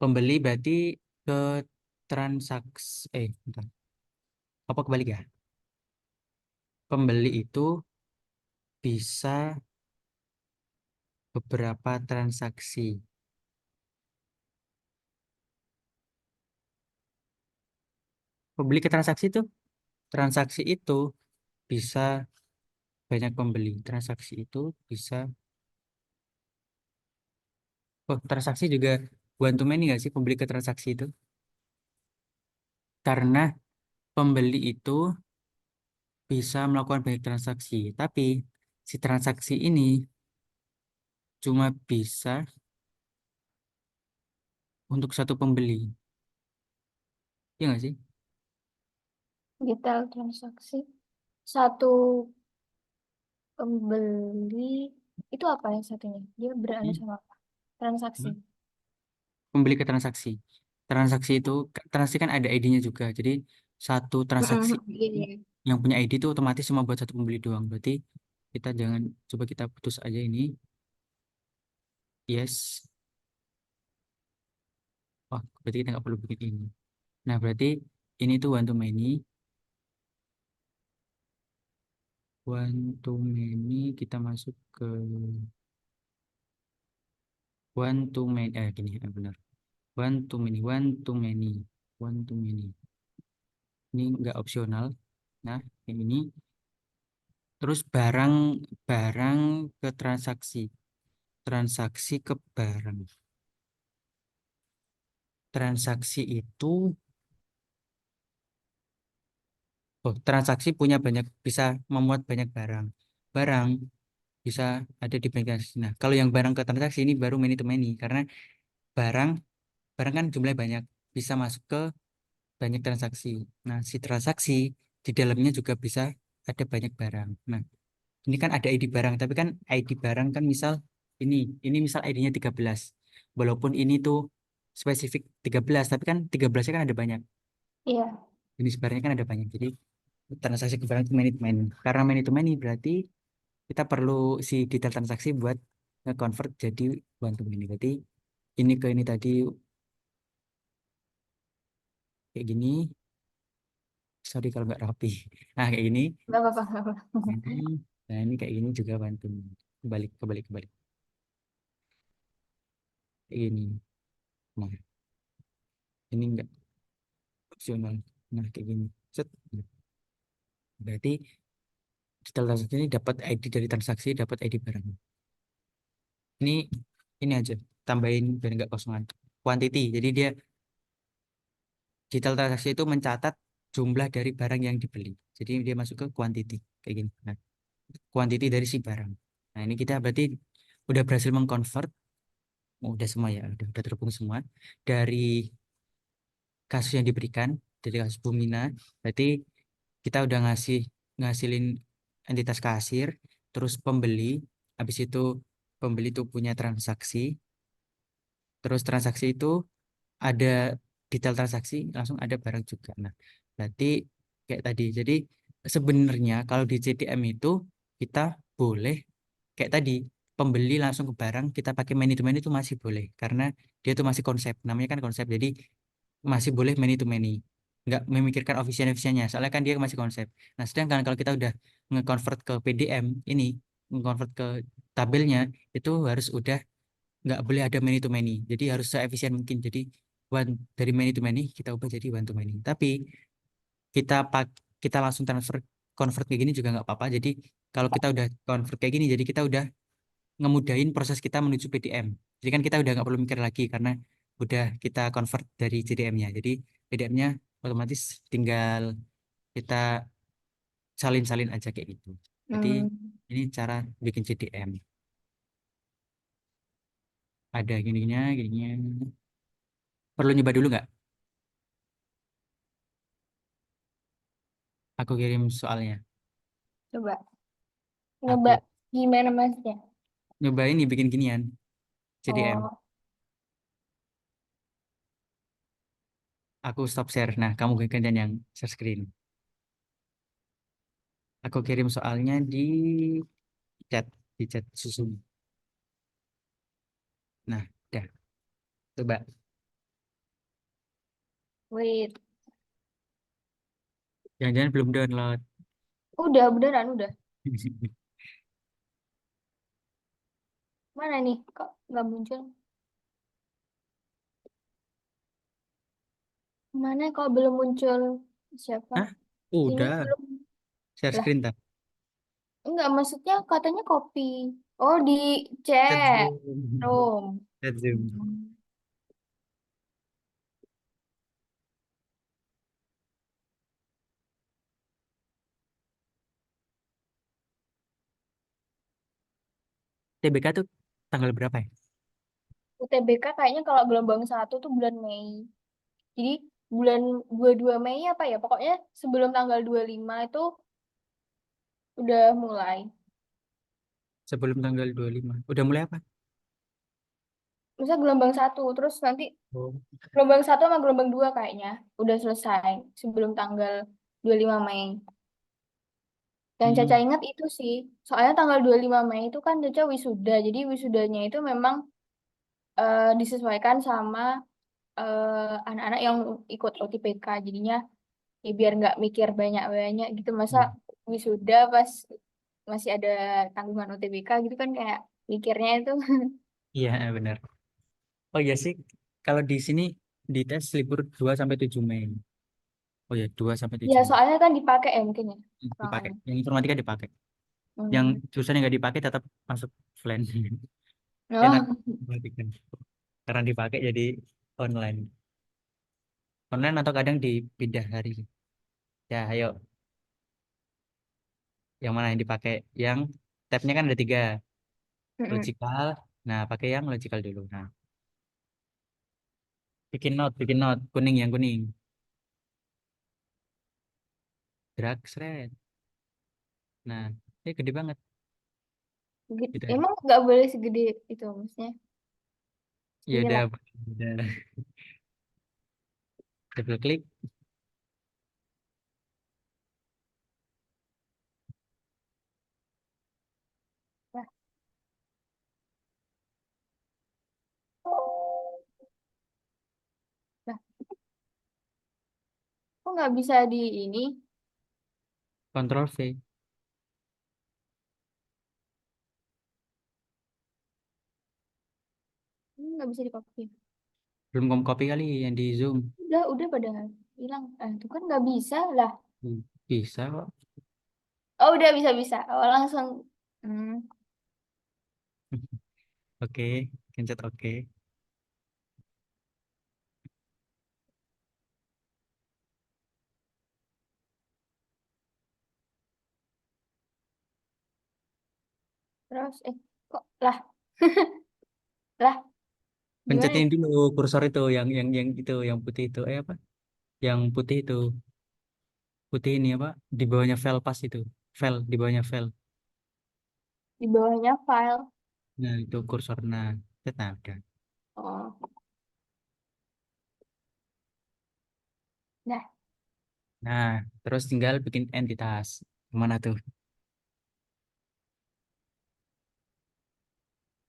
Pembeli berarti ke transaksi, bentar. Apa kebalik ya? Pembeli itu bisa beberapa transaksi. Pembeli ke transaksi itu bisa banyak pembeli. Transaksi itu bisa, oh transaksi juga one to many nggak sih pembeli ke transaksi itu? Karena pembeli itu bisa melakukan banyak transaksi, tapi si transaksi ini cuma bisa untuk satu pembeli. Iya nggak sih? Detail transaksi. Satu pembeli itu apa yang satunya? Dia berada Hmm. sama apa? Transaksi. Pembeli ke transaksi. Transaksi itu, transaksi kan ada ID-nya juga. Jadi satu transaksi Mm-mm. Iya, iya. yang punya ID itu otomatis cuma buat satu pembeli doang. Berarti kita jangan, coba kita putus aja ini. Yes. Wah, berarti kita nggak perlu bikin ini. Nah, berarti ini tuh one to many. One to many kita masuk ke one to many. Gini, benar. One to many, one to many, one to many. Ini nggak opsional. Nah, yang ini. Terus barang ke transaksi. Transaksi ke barang. Transaksi itu, oh, transaksi punya banyak, bisa memuat banyak barang. Barang bisa ada di banyak transaksi. Nah, kalau yang barang ke transaksi ini baru many to many, karena barang, barang kan jumlahnya banyak, bisa masuk ke banyak transaksi. Nah, si transaksi di dalamnya juga bisa ada banyak barang. Nah, ini kan ada ID barang, tapi kan ID barang kan misal ini, ini misal ID-nya 13. Walaupun ini tuh spesifik 13, tapi kan 13-nya kan ada banyak. Iya. Jenis barangnya kan ada banyak. Jadi transaksi ke barang itu many to many. Karena many to many berarti kita perlu si detail transaksi buat nge-convert jadi one to many. Berarti ini ke ini tadi kayak gini. Sorry kalau nggak rapi. Nah, kayak gini. Nggak apa-apa, nggak apa-apa. Ini, nah ini kayak gini juga one to many. Kebalik, kebalik, kebalik. Kayak gini. Nah, ini enggak opsional. Nah, kayak gini. Set. Berarti detail transaksi ini dapat ID dari transaksi, dapat ID barang. Ini aja. Tambahin biar nggak kosongan. Quantity. Jadi dia detail transaksi itu mencatat jumlah dari barang yang dibeli. Jadi dia masuk ke quantity kayak gini. Nah, quantity dari si barang. Nah, ini kita berarti udah berhasil mengconvert, udah semua ya, udah terhubung semua dari kasus yang diberikan dari kasus Bumina. Berarti kita udah ngasilin entitas kasir, terus pembeli, habis itu pembeli itu punya transaksi, terus transaksi itu ada detail transaksi, langsung ada barang juga. Nah, berarti kayak tadi. Jadi sebenarnya kalau di CDM itu kita boleh kayak tadi pembeli langsung ke barang, kita pakai many to many itu masih boleh karena dia itu masih konsep. Namanya kan konsep. Jadi masih boleh many to many. Nggak memikirkan efisiennya, soalnya kan dia masih konsep. Nah, sedangkan kalau kita udah nge-convert ke PDM ini, nge-convert ke tabelnya, itu harus udah nggak boleh ada many to many. Jadi harus seefisien mungkin. Jadi one dari many to many kita ubah jadi one to many. Tapi kita pak kita langsung transfer convert kayak gini juga nggak apa-apa. Jadi kalau kita udah convert kayak gini, jadi kita udah ngemudahin proses kita menuju PDM. Jadi kan kita udah nggak perlu mikir lagi karena udah kita convert dari CDM-nya. Jadi PDM-nya otomatis tinggal kita salin-salin aja kayak gitu. Jadi Hmm, ini cara bikin CDM. Ada gininya, gininya. Perlu nyoba dulu nggak? Aku kirim soalnya. coba Aku nyoba. Gimana masnya? Nyobain nih bikin ginian, CDM. Oh, Aku stop share. Nah, kamu gantian yang share screen. Aku kirim soalnya chat, di chat susun. Nah, udah. Coba. wait. Jangan-jangan belum download. Udah, beneran udah. Mana nih? Kok nggak muncul? Mana kok belum muncul? Siapa? Hah? Ini Udah. belum. Share Lah, screen tak? enggak maksudnya katanya copy. Oh, di Chat chat Zoom. room. Chat Zoom. Hmm. TBK tuh tanggal berapa ya? UTBK kayaknya kalau gelombang satu tuh bulan Mei. Jadi bulan 22 Mei apa ya? Pokoknya sebelum tanggal 25 itu udah mulai. Sebelum tanggal 25. Udah mulai apa? Misal gelombang satu, terus nanti Oh. gelombang satu sama gelombang dua kayaknya udah selesai sebelum tanggal 25 Mei. Yang Caca Hmm. ingat itu sih, soalnya tanggal 25 Mei itu kan Caca wisuda. Jadi wisudanya itu memang disesuaikan sama anak-anak yang ikut OTPK. Jadinya ya biar nggak mikir banyak-banyak gitu. Masa wisuda pas masih ada tanggungan OTBK gitu kan kayak mikirnya itu. Iya, benar. Oh iya sih, kalau di sini di tes libur 2 sampai 7 Mei. Oh ya, 2 sampai Ya 7 Mei. soalnya kan dipakai ya mungkin ya Dipakai. ruangannya. Yang informatika dipakai. Yang Hmm. jurusan yang nggak dipakai tetap masuk plan. Enak Oh, informatika. Karena dipakai jadi online. Online atau kadang dipindah hari. Ya, ayo. Yang mana yang dipakai? Yang tabnya kan ada 3. mm-mm. Logical. Nah, pakai yang logical dulu. Nah, bikin note. Kuning yang kuning. Drag, shred. Nah, ini gede banget. Gitu aja. Emang nggak boleh segede itu maksudnya Ya segini udah, lah. udah. Double klik. Nah, nah, kok nggak bisa di ini? Ctrl V. Nggak bisa di copy. Belum kamu copy kali yang di Zoom. Udah padahal hilang. Itu kan nggak bisa lah. Bisa kok. Oh udah bisa. Oh langsung. Hmm, Oke, pencet oke. terus kok lah lah gimana Pencetin nih? dulu kursor itu yang itu yang putih itu apa? Yang putih itu putih ini apa? Di bawahnya file pas itu. File di bawahnya file. Di bawahnya file. Nah, itu kursor nah udah. Oh, nah Nah, terus tinggal bikin entitas. Kemana tuh?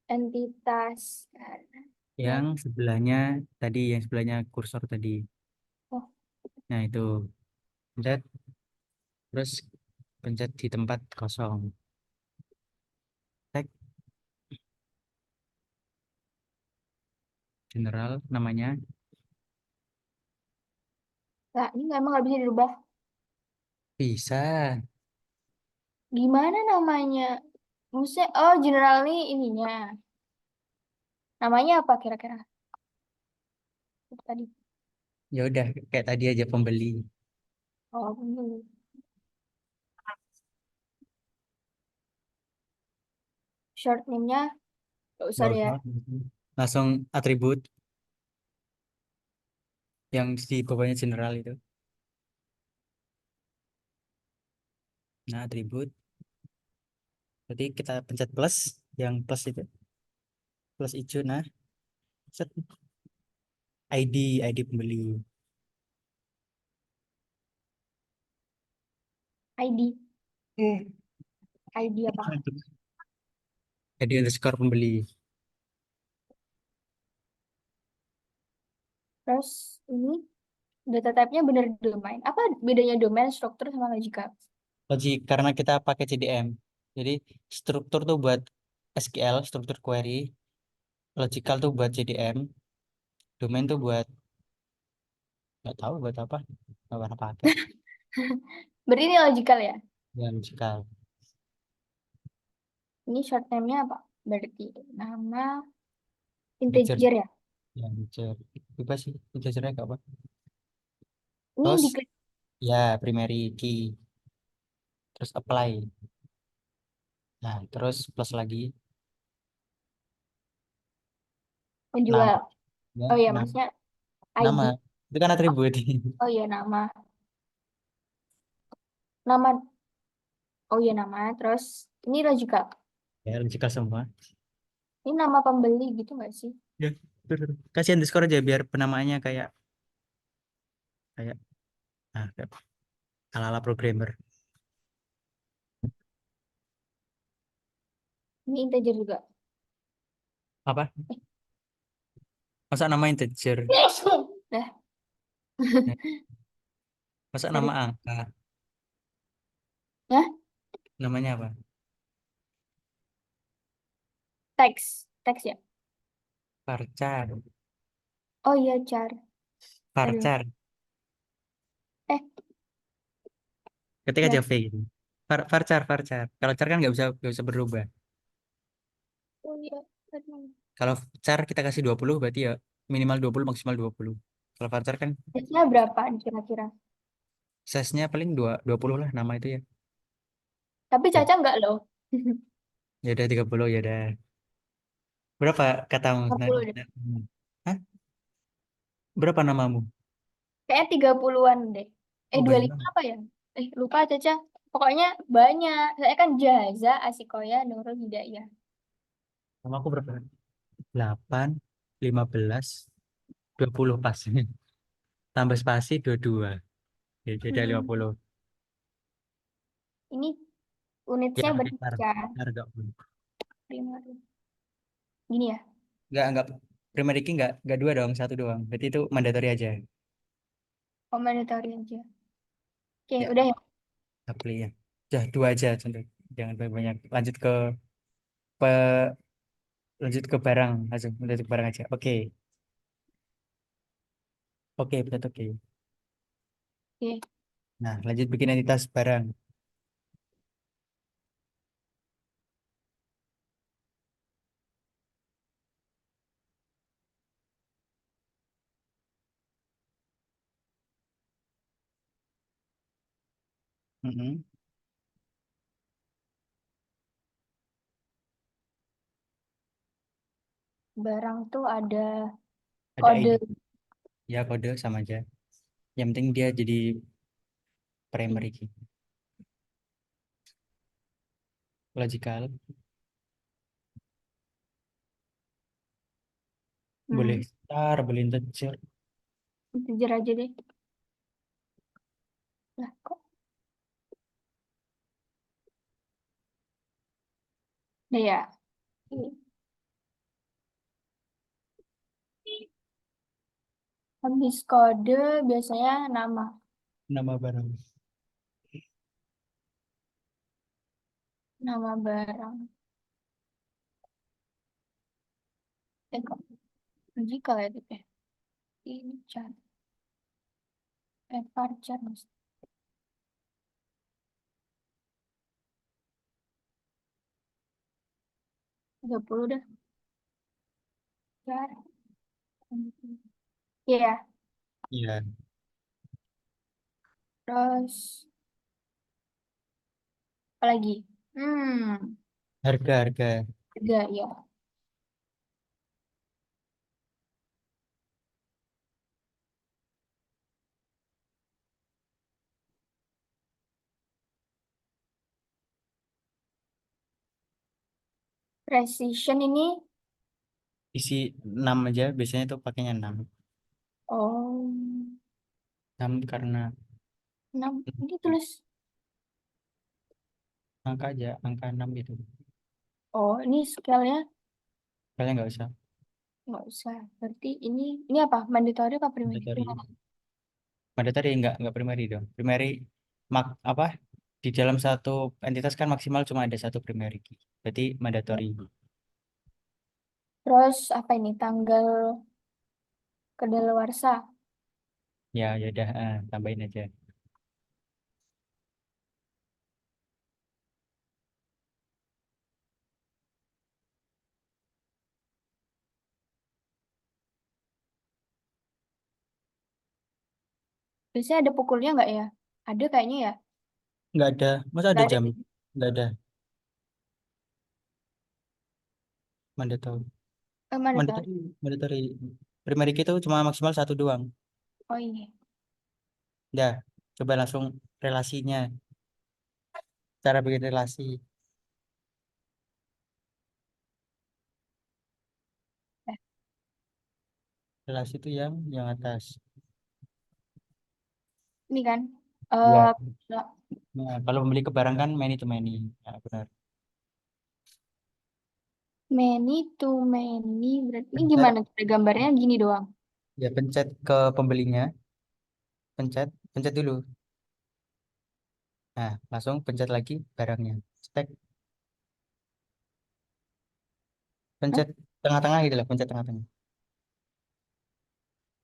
entitas. Yang Nah, sebelahnya tadi, yang sebelahnya kursor tadi. oh, Nah, itu pencet terus pencet di tempat kosong. Tag general namanya. nah ini emang nggak bisa dirubah. Bisa. Gimana namanya? Maksudnya, oh general nih ininya. Namanya apa kira-kira? Tadi. Ya udah kayak tadi aja pembeli. Oh, ini. Short name-nya nggak usah Nggak deh ya. usah. Langsung atribut yang di bawahnya general itu. Nah, atribut. Berarti kita pencet plus, yang plus itu, plus hijau. Nah, set ID pembeli. ID. Hmm. ID apa? ID underscore pembeli. Terus ini data type-nya bener domain. Apa bedanya domain, struktur, sama logical? Logik karena kita pakai CDM. Jadi struktur tuh buat SQL, struktur query. Logical tuh buat CDM. Domain tuh buat nggak tahu buat apa. Nggak pernah pakai. Berarti ini logical ya? Ya logical. Ini short name-nya apa? Berarti nama Integer. integer ya? Ya integer. Bebas sih. Integernya nggak apa. Ini Terus diklik ya primary key. Terus apply. Nah terus plus lagi nama. menjual. Ya, Oh ya, nama. maksudnya ID. Nama. Itu kan atribut. Oh iya, nama. Nama. Oh iya, nama. Terus ini logical. Ya logical semua. Ini nama pembeli gitu nggak sih? Ya, betul. Kasih underscore aja biar penamaannya kayak kayak kayak ala-ala programmer. Ini integer juga. Apa? Masa nama integer? Dah, Nah, masa sorry. nama angka? Ya, Namanya apa? teks. Teks ya. Varchar. Oh iya, char. Aduh. Varchar. Eh, Ketik aja ya. V gitu. Varchar, varchar. Kalau char kan nggak bisa berubah. Oh iya. Aduh. Kalau char kita kasih 20 berarti ya minimal 20 maksimal 20. Kalau varchar kan Teksnya berapa kira-kira? size-nya paling 20 lah nama itu ya. Tapi Ya, Caca nggak loh. ya udah 30 ya udah. Berapa katamu? Nah, 40 deh. nah, Hah? Berapa namamu? Kayaknya 30-an deh. Oh, banyak 25 banget. apa ya? Lupa Caca. Pokoknya banyak. Saya kan Jaza, Asikoya, Nurul, Hidayah. Namaku berapa? 8, 15, 20 pas. Tambah spasi 22. Ya, jadi ada Hmm. 50. Ini Ya, unitnya bentar. bertiga. Bentar, enggak. Primary. Gini ya. Enggak. Primary key enggak dua dong, satu doang. Berarti itu mandatory aja. Komentar aja. Oke, Ya, udah ya. apply ya. Udah dua aja, contoh. Jangan banyak-banyak. Pe- Lanjut ke barang, langsung lanjut ke barang aja. Oke. Oke, betul oke. Oke. Nah, lanjut bikin entitas barang. Mm-mm. Barang tuh ada Ada kode. ID. Ya, kode sama aja. Yang penting dia jadi primary key. Logical. Boleh Hmm, star, boleh integer. integer aja deh. Lah, kok? Udah ya. Ini. Habis kode biasanya nama. Nama barang. Nama barang. Kok logical ya, Tip, ya? Ini char. Varchar, Mas. 30 dah. Char. Iya. Iya. Terus apa lagi? Hmm. Harga. Tiga, ya. Precision ini, Isi 6 aja, biasanya tuh pakainya 6. oh, 6 karena 6. Ini tulis, angka aja, angka 6 gitu. oh, ini scale-nya Kalian nggak usah nggak usah. Berarti ini apa? Mandatory apa primary? mandatory. Gimana? Mandatory nggak primary dong. Primary apa? Di dalam satu entitas kan maksimal cuma ada satu primary key. Berarti mandatory. Terus apa ini? Tanggal kedaluarsa. Ya, ya udah, tambahin aja. Biasanya ada pukulnya nggak ya? Ada kayaknya ya. Nggak ada, masa Nggak ada ada. jam? Nggak ada mandatory. Mandatory. Mandatory, mandatory. Primary key itu cuma maksimal satu doang. Oh ini. Dah, coba langsung relasinya. Cara bikin relasi. Eh, Relasi itu yang atas. ini kan. Ya. Nah, Nah, kalau membeli ke barang kan many to many. Ya, benar. many to many. Berarti ini Pencet, gimana? Cara gambarnya gini doang. ya pencet ke pembelinya. Pencet dulu. Nah, langsung pencet lagi barangnya. Stek, Hah? pencet tengah-tengah gitu lah, pencet tengah-tengah.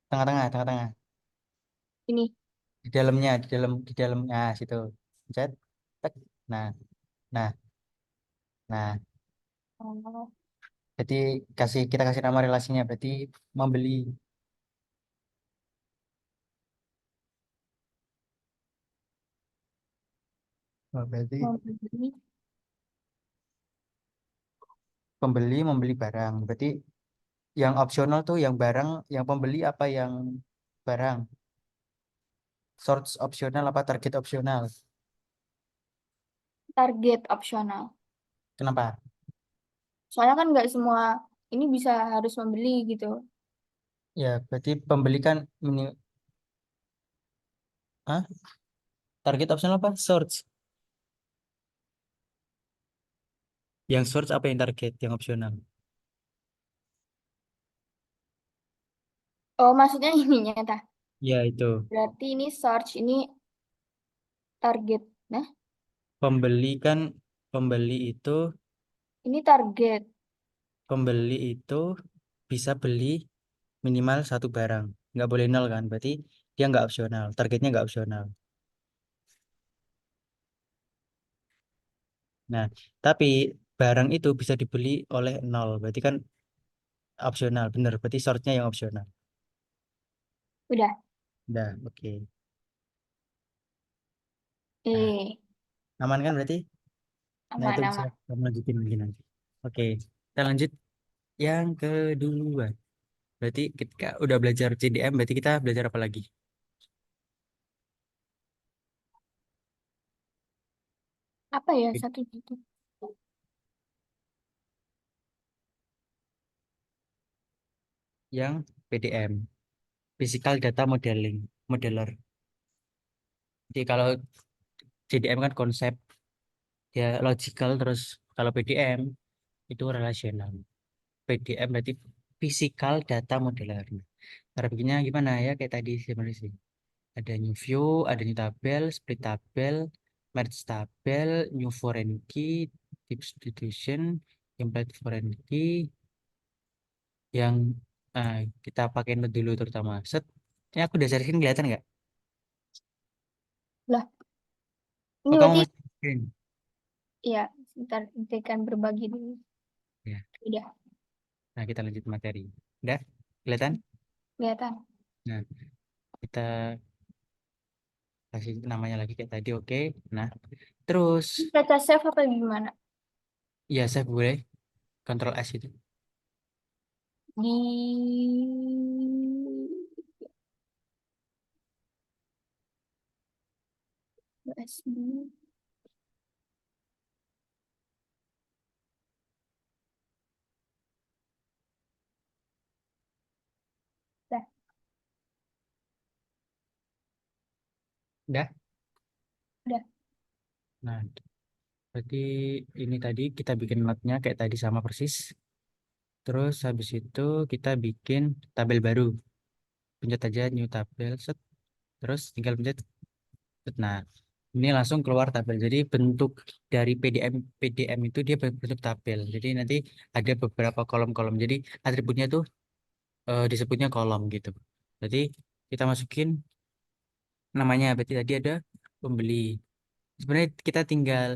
Tengah-tengah, tengah-tengah. Ini. Di dalam, nah, situ. Pencet. Tek. Nah, nah, nah. Oh, Jadi kita kasih nama relasinya berarti membeli. Oh, berarti membeli. membeli barang. Berarti yang opsional tuh yang barang, yang pembeli apa yang barang? Source opsional apa target opsional? Target opsional. Kenapa? Soalnya kan nggak semua ini bisa harus membeli gitu. Ya, berarti pembeli kan Hah? Target opsional apa? Source. Yang source apa yang target? Yang opsional. Oh, maksudnya ininya, tah. Ya, itu. Berarti ini search, ini target. Nah, Pembeli kan pembeli itu ini target. pembeli itu bisa beli minimal satu barang. Nggak boleh nol kan? Berarti dia nggak opsional. Targetnya nggak opsional. Nah, tapi barang itu bisa dibeli oleh nol. Berarti kan opsional. Bener. Berarti source-nya yang opsional. Udah. Nah, oke. Nah, Eh, aman kan berarti? Nah, itu bisa aman-aman. kamu lanjutin lagi nanti. Oke, kita lanjut yang kedua. Berarti ketika udah belajar CDM, berarti kita belajar apa lagi? Apa ya satu itu? Yang PDM, Physical Data Modeling, Modeler. Jadi kalau CDM kan konsep, ya logical, terus kalau PDM itu relasional. PDM berarti Physical Data Modeler. Cara bikinnya gimana ya? Kayak tadi sebenarnya sih. Ada new view, ada new tabel, split tabel, merge tabel, new foreign key, substitution, import foreign key, yang kita pakai dulu terutama. Set, ini aku udah cariin kelihatan nggak? Lah, ini Oh, kamu berarti masih cariin? ya, sebentar kita akan berbagi dulu. Ya, Udah, nah kita lanjut materi. Udah, kelihatan? kelihatan. Nah, kita kasih namanya lagi kayak tadi, oke. Nah, terus, Ini baca save apa gimana? ya saya boleh, Ctrl S itu. Di USB. Udah. Udah. Nah, berarti ini tadi kita bikin notnya kayak tadi sama persis. Terus habis itu kita bikin tabel baru. Pencet aja new tabel, set. Terus tinggal pencet. Set. Nah, ini langsung keluar tabel. Jadi bentuk dari PDM itu dia berbentuk tabel. Jadi nanti ada beberapa kolom-kolom. Jadi atributnya tuh disebutnya kolom gitu. Jadi kita masukin namanya. Berarti tadi ada pembeli. Sebenarnya kita tinggal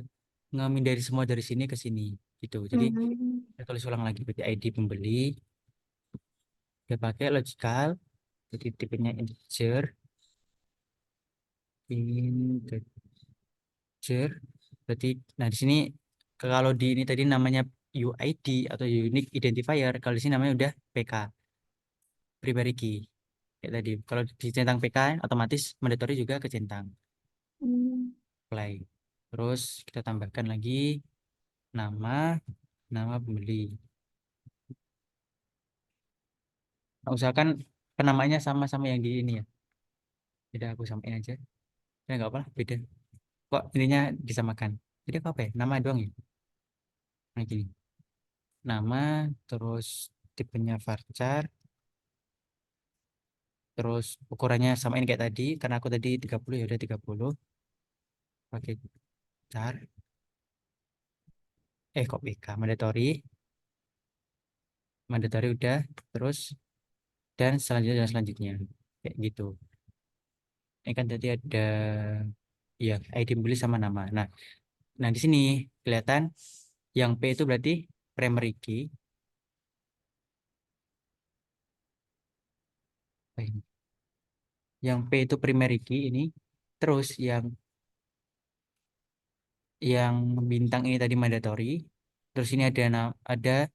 ngamin dari semua dari sini ke sini gitu. Jadi Hmm. kita tulis ulang lagi. Berarti ID pembeli. Dia pakai logical. Jadi tipenya integer. Integer. Berarti, nah di sini kalau di ini tadi namanya UID atau unique identifier. Kalau di sini namanya udah PK, primary key. Kayak tadi. Kalau dicentang PK, otomatis mandatory juga kecentang. Hmm. Apply. Terus kita tambahkan lagi nama, nama pembeli. Nah, usahakan penamanya sama-sama yang di ini ya. Beda aku samain aja. Ya nggak apa-apa, beda. Kok ininya disamakan? Jadi apa ya? Nama doang ya? Nah gini. Nama, terus tipenya varchar, terus ukurannya samain kayak tadi. Karena aku tadi 30 ya udah 30. Pakai char. Kok PK? Mandatory. Mandatory udah. Terus, dan selanjutnya. Kayak gitu. Ini kan tadi ada ya ID beli sama nama. Nah di sini kelihatan yang P itu berarti primary key. Eh, Yang P itu primary key ini. Terus yang bintang ini tadi mandatory. Terus ini ada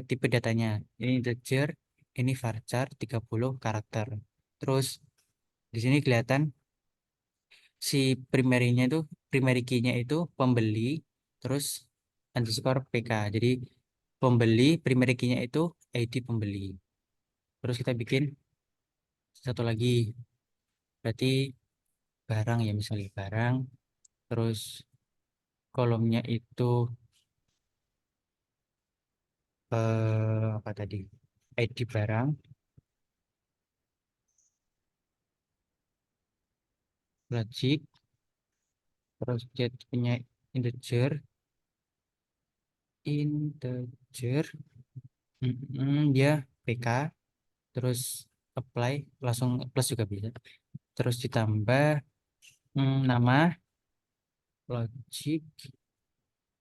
tipe datanya. Ini integer, ini varchar 30 karakter. Terus di sini kelihatan si primary key-nya itu pembeli terus underscore PK. Jadi pembeli primary key-nya itu ID pembeli. Terus kita bikin satu lagi. Berarti barang ya misalnya barang terus kolomnya itu apa tadi? ID barang, logic, terus dia punya integer, integer, dia PK, terus apply langsung plus juga bisa. Terus ditambah nama, logic,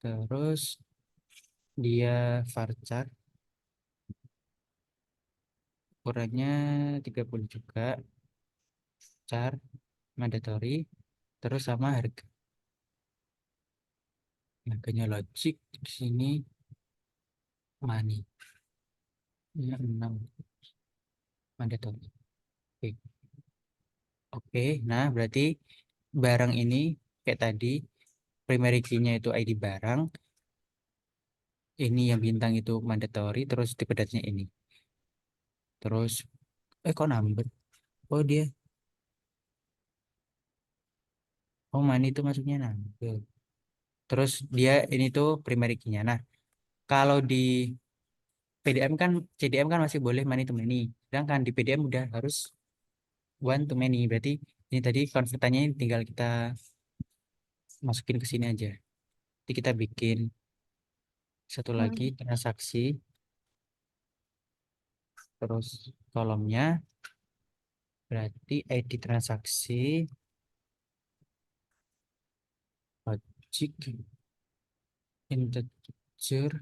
terus dia varchar, ukurannya 30 juga, char, mandatory, terus sama harga. Harganya logic di sini money. Ya, 6 mandatory. Oke. Oke, nah berarti barang ini kayak tadi primary key-nya itu ID barang, ini yang bintang itu mandatory, terus tipe datanya ini. Terus kok number? Oh dia, oh money itu masuknya number. Terus dia ini tuh primary key-nya. Nah, kalau di PDM kan CDM kan masih boleh money to many. Sedangkan di PDM udah harus one to many. Berarti ini tadi konvertannya tinggal kita masukin ke sini aja. Jadi kita bikin satu lagi Hmm. transaksi, terus kolomnya berarti ID transaksi, logic, integer,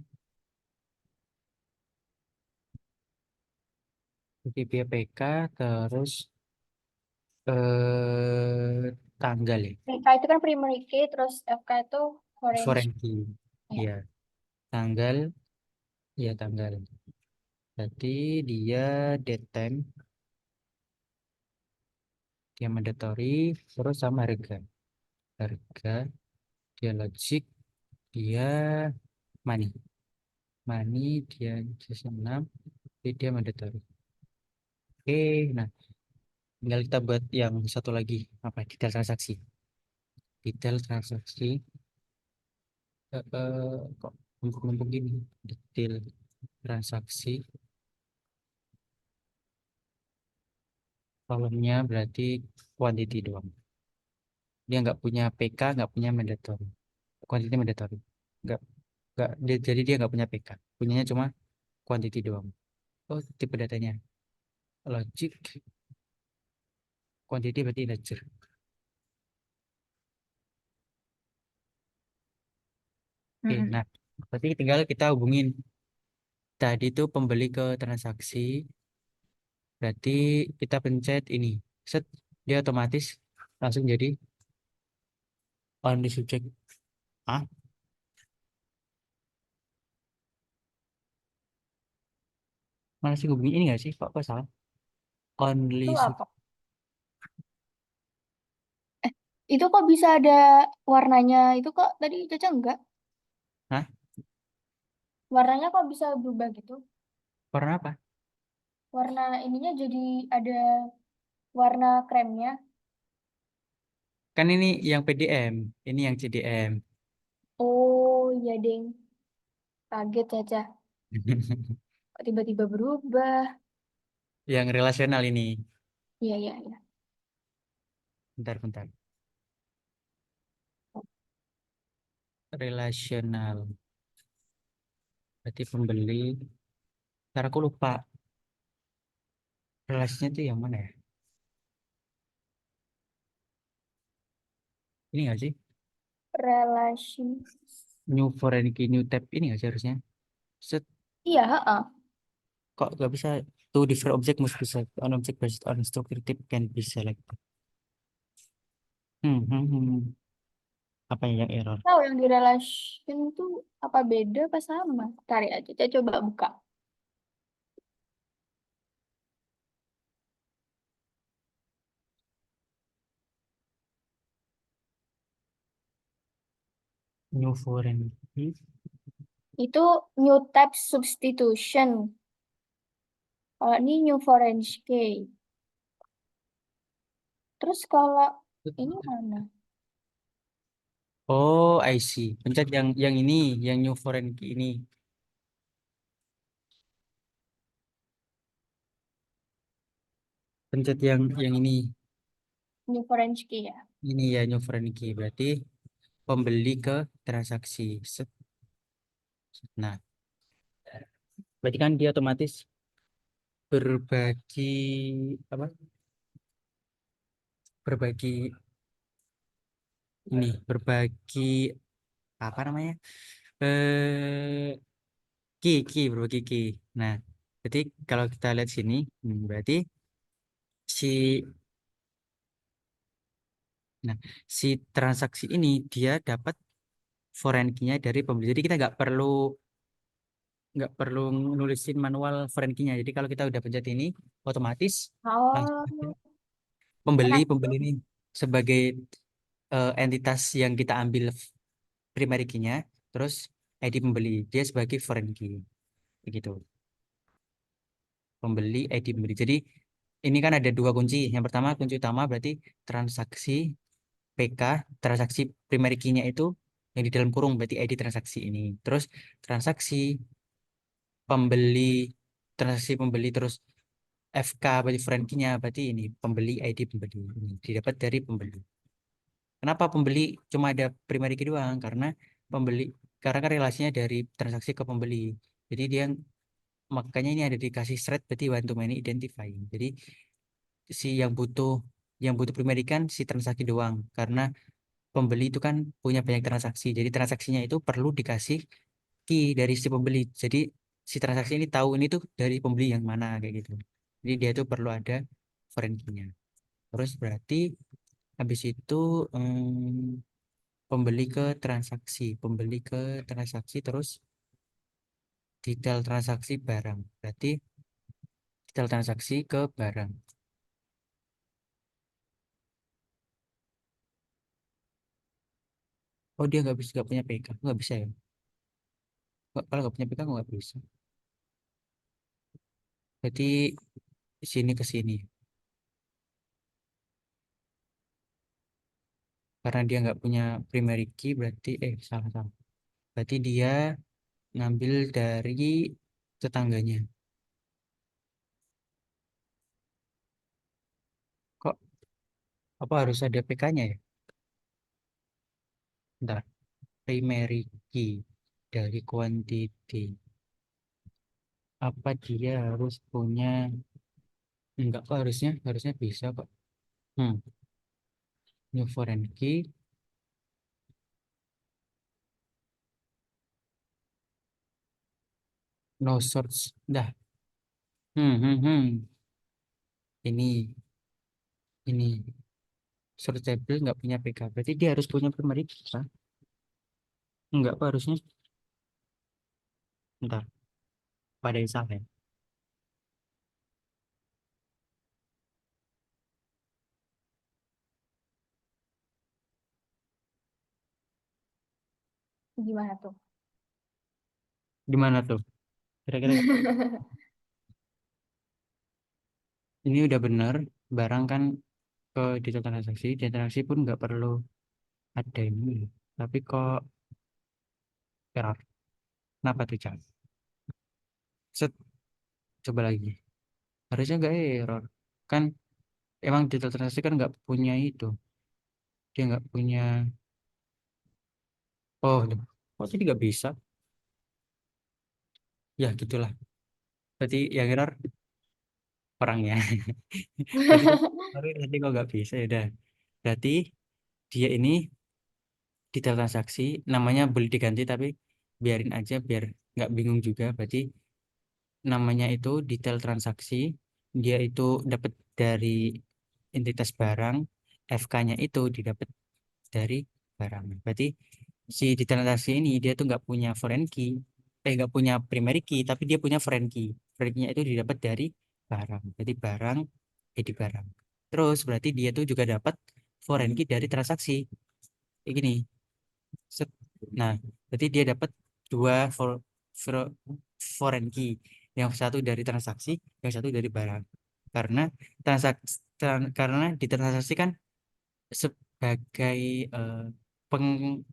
PK, terus tanggal ya, PK itu kan primary key, terus FK itu foreign. foreign key, Ya. ya tanggal, ya tanggal. Berarti dia date time, dia mandatory, terus sama harga, harga, dia logic, dia money, money dia just 6, jadi dia mandatory. Oke, nah Tinggal kita buat yang satu lagi, apa, detail transaksi. Detail transaksi, kok numpuk-numpuk gini. Detail transaksi, kolomnya berarti quantity doang. Dia nggak punya PK, nggak punya mandatory. Quantity mandatory. Jadi dia nggak punya PK. Punyanya cuma quantity doang. Oh, tipe datanya. Logic, quantity berarti integer. Oke, Mm-mm. nah, berarti tinggal kita hubungin. Tadi itu pembeli ke transaksi, berarti kita pencet ini. Set, dia otomatis langsung jadi only subject. Ah, mana sih hubungin ini nggak sih? Kok salah? Itu Only sub. apa? Eh, itu kok bisa ada warnanya? Itu kok tadi Caca enggak? Hah? Warnanya kok bisa berubah gitu? Warna apa? Warna ininya jadi ada warna kremnya. Kan ini yang PDM, ini yang CDM. Oh iya deng, kaget Caca. Kok tiba-tiba berubah? Yang relasional ini. Iya iya iya. Bentar, bentar. Relasional. Berarti pembeli. Ntar aku lupa. Relasinya itu yang mana ya? Ini nggak sih? Relation. New foreign key, new tab ini nggak sih harusnya? Set, Iya, heeh. kok nggak bisa? Two different object must be selected. On object based on structure type can be selected. Hmm, hmm, hmm. Apa yang error? Tahu yang di relation tuh apa beda apa sama? Cari aja, Caca coba buka. New foreign key. Itu new type substitution. Kalau ini new foreign key. Terus kalau ini mana? Oh, I see. Pencet yang ini, yang new foreign key ini. Pencet yang ini. New foreign key ya. Ini ya new foreign key. Berarti pembeli ke transaksi. Set. Nah, berarti kan dia otomatis berbagi apa? Berbagi ini, berbagi apa namanya? Berbagi key. Nah, jadi kalau kita lihat sini, berarti si nah si transaksi ini dia dapat foreign key-nya dari pembeli. Jadi kita nggak perlu nulisin manual foreign key-nya. Jadi kalau kita udah pencet ini, otomatis langsung aja Oh, pembeli enak pembeli tuh. ini sebagai entitas yang kita ambil primary key-nya, terus ID pembeli dia sebagai foreign key, begitu. Pembeli, ID pembeli. Jadi ini kan ada dua kunci. Yang pertama kunci utama berarti transaksi PK, transaksi primary key-nya itu yang di dalam kurung berarti ID transaksi ini. Terus transaksi pembeli, transaksi pembeli terus FK berarti foreign key-nya berarti ini pembeli, ID pembeli ini didapat dari pembeli. Kenapa pembeli cuma ada primary key doang? Pembeli karena kan relasinya dari transaksi ke pembeli. Jadi dia makanya ini ada dikasih thread berarti one to many identifying. Jadi si yang butuh primary kan si transaksi doang karena pembeli itu kan punya banyak transaksi. Jadi transaksinya itu perlu dikasih key dari si pembeli. Jadi si transaksi ini tahu ini tuh dari pembeli yang mana kayak gitu. Jadi dia itu perlu ada foreign key-nya. Terus berarti habis itu pembeli ke transaksi terus detail transaksi barang. Berarti detail transaksi ke barang. Oh dia nggak punya PK, nggak bisa ya? Kalau nggak punya PK nggak bisa. Berarti sini ke sini. Karena dia nggak punya primary key, berarti salah salah. Berarti dia ngambil dari tetangganya. Kok apa harus ada PK-nya ya? Bentar. Primary key dari quantity. Apa dia harus punya? Enggak kok, harusnya harusnya bisa kok. Hmm. New foreign key, no source. Dah. Hmm, hmm, hmm. Ini source table nggak punya PK. Berarti dia harus punya primary key, kan? Enggak kok harusnya. Bentar. Pada yang salah ya. Gimana tuh? Gimana tuh? Kira-kira ini udah bener. Barang kan ke detail transaksi. Detail transaksi pun nggak perlu ada ini. Tapi kok error. Kenapa tuh, Cak? Set, coba lagi. Harusnya nggak error. Kan emang detail transaksi kan nggak punya itu. Dia nggak punya. Oh, kok jadi nggak bisa? Ya gitulah. Berarti yang error orangnya. Tadi kok, tadi kok nggak bisa ya udah. Berarti dia ini detail transaksi namanya boleh diganti tapi biarin aja biar nggak bingung juga. Berarti namanya itu detail transaksi, dia itu dapat dari entitas barang, FK-nya itu didapat dari barang. Berarti si detail transaksi ini dia tuh nggak punya foreign key, nggak punya primary key, tapi dia punya foreign key. Foreign key-nya itu didapat dari barang. Jadi barang, di barang. Terus berarti dia tuh juga dapat foreign key dari transaksi. Kayak gini. Set. Nah, berarti dia dapat dua for- foreign key. Yang satu dari transaksi, yang satu dari barang. Karena karena ditransaksikan sebagai eh, peng-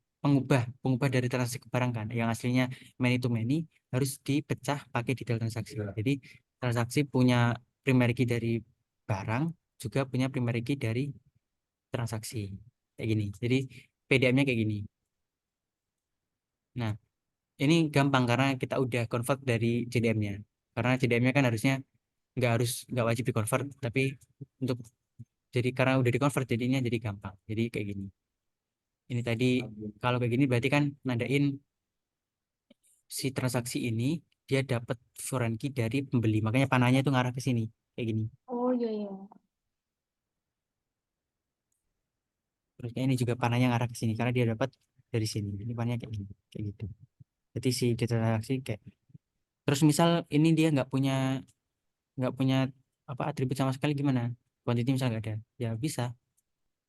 pengubah dari transaksi ke barang kan. Yang aslinya many to many harus dipecah pakai detail transaksi. Jadi transaksi punya primary key dari barang, juga punya primary key dari transaksi. Kayak gini. Jadi PDM-nya kayak gini. Nah, ini gampang karena kita udah convert dari JDM-nya. Karena JDM-nya kan harusnya nggak wajib di convert, tapi untuk jadi karena udah di convert jadinya jadi gampang. Jadi kayak gini. Ini tadi kalau kayak gini berarti kan nandain si transaksi ini dia dapat foreign key dari pembeli. Makanya panahnya itu ngarah ke sini kayak gini. Oh iya iya. Terusnya ini juga panahnya ngarah ke sini karena dia dapat dari sini. Ini panahnya kayak gini, kayak gitu. Jadi si transaksi kayak terus misal ini dia nggak punya apa atribut sama sekali gimana? Quantity misal nggak ada, ya bisa.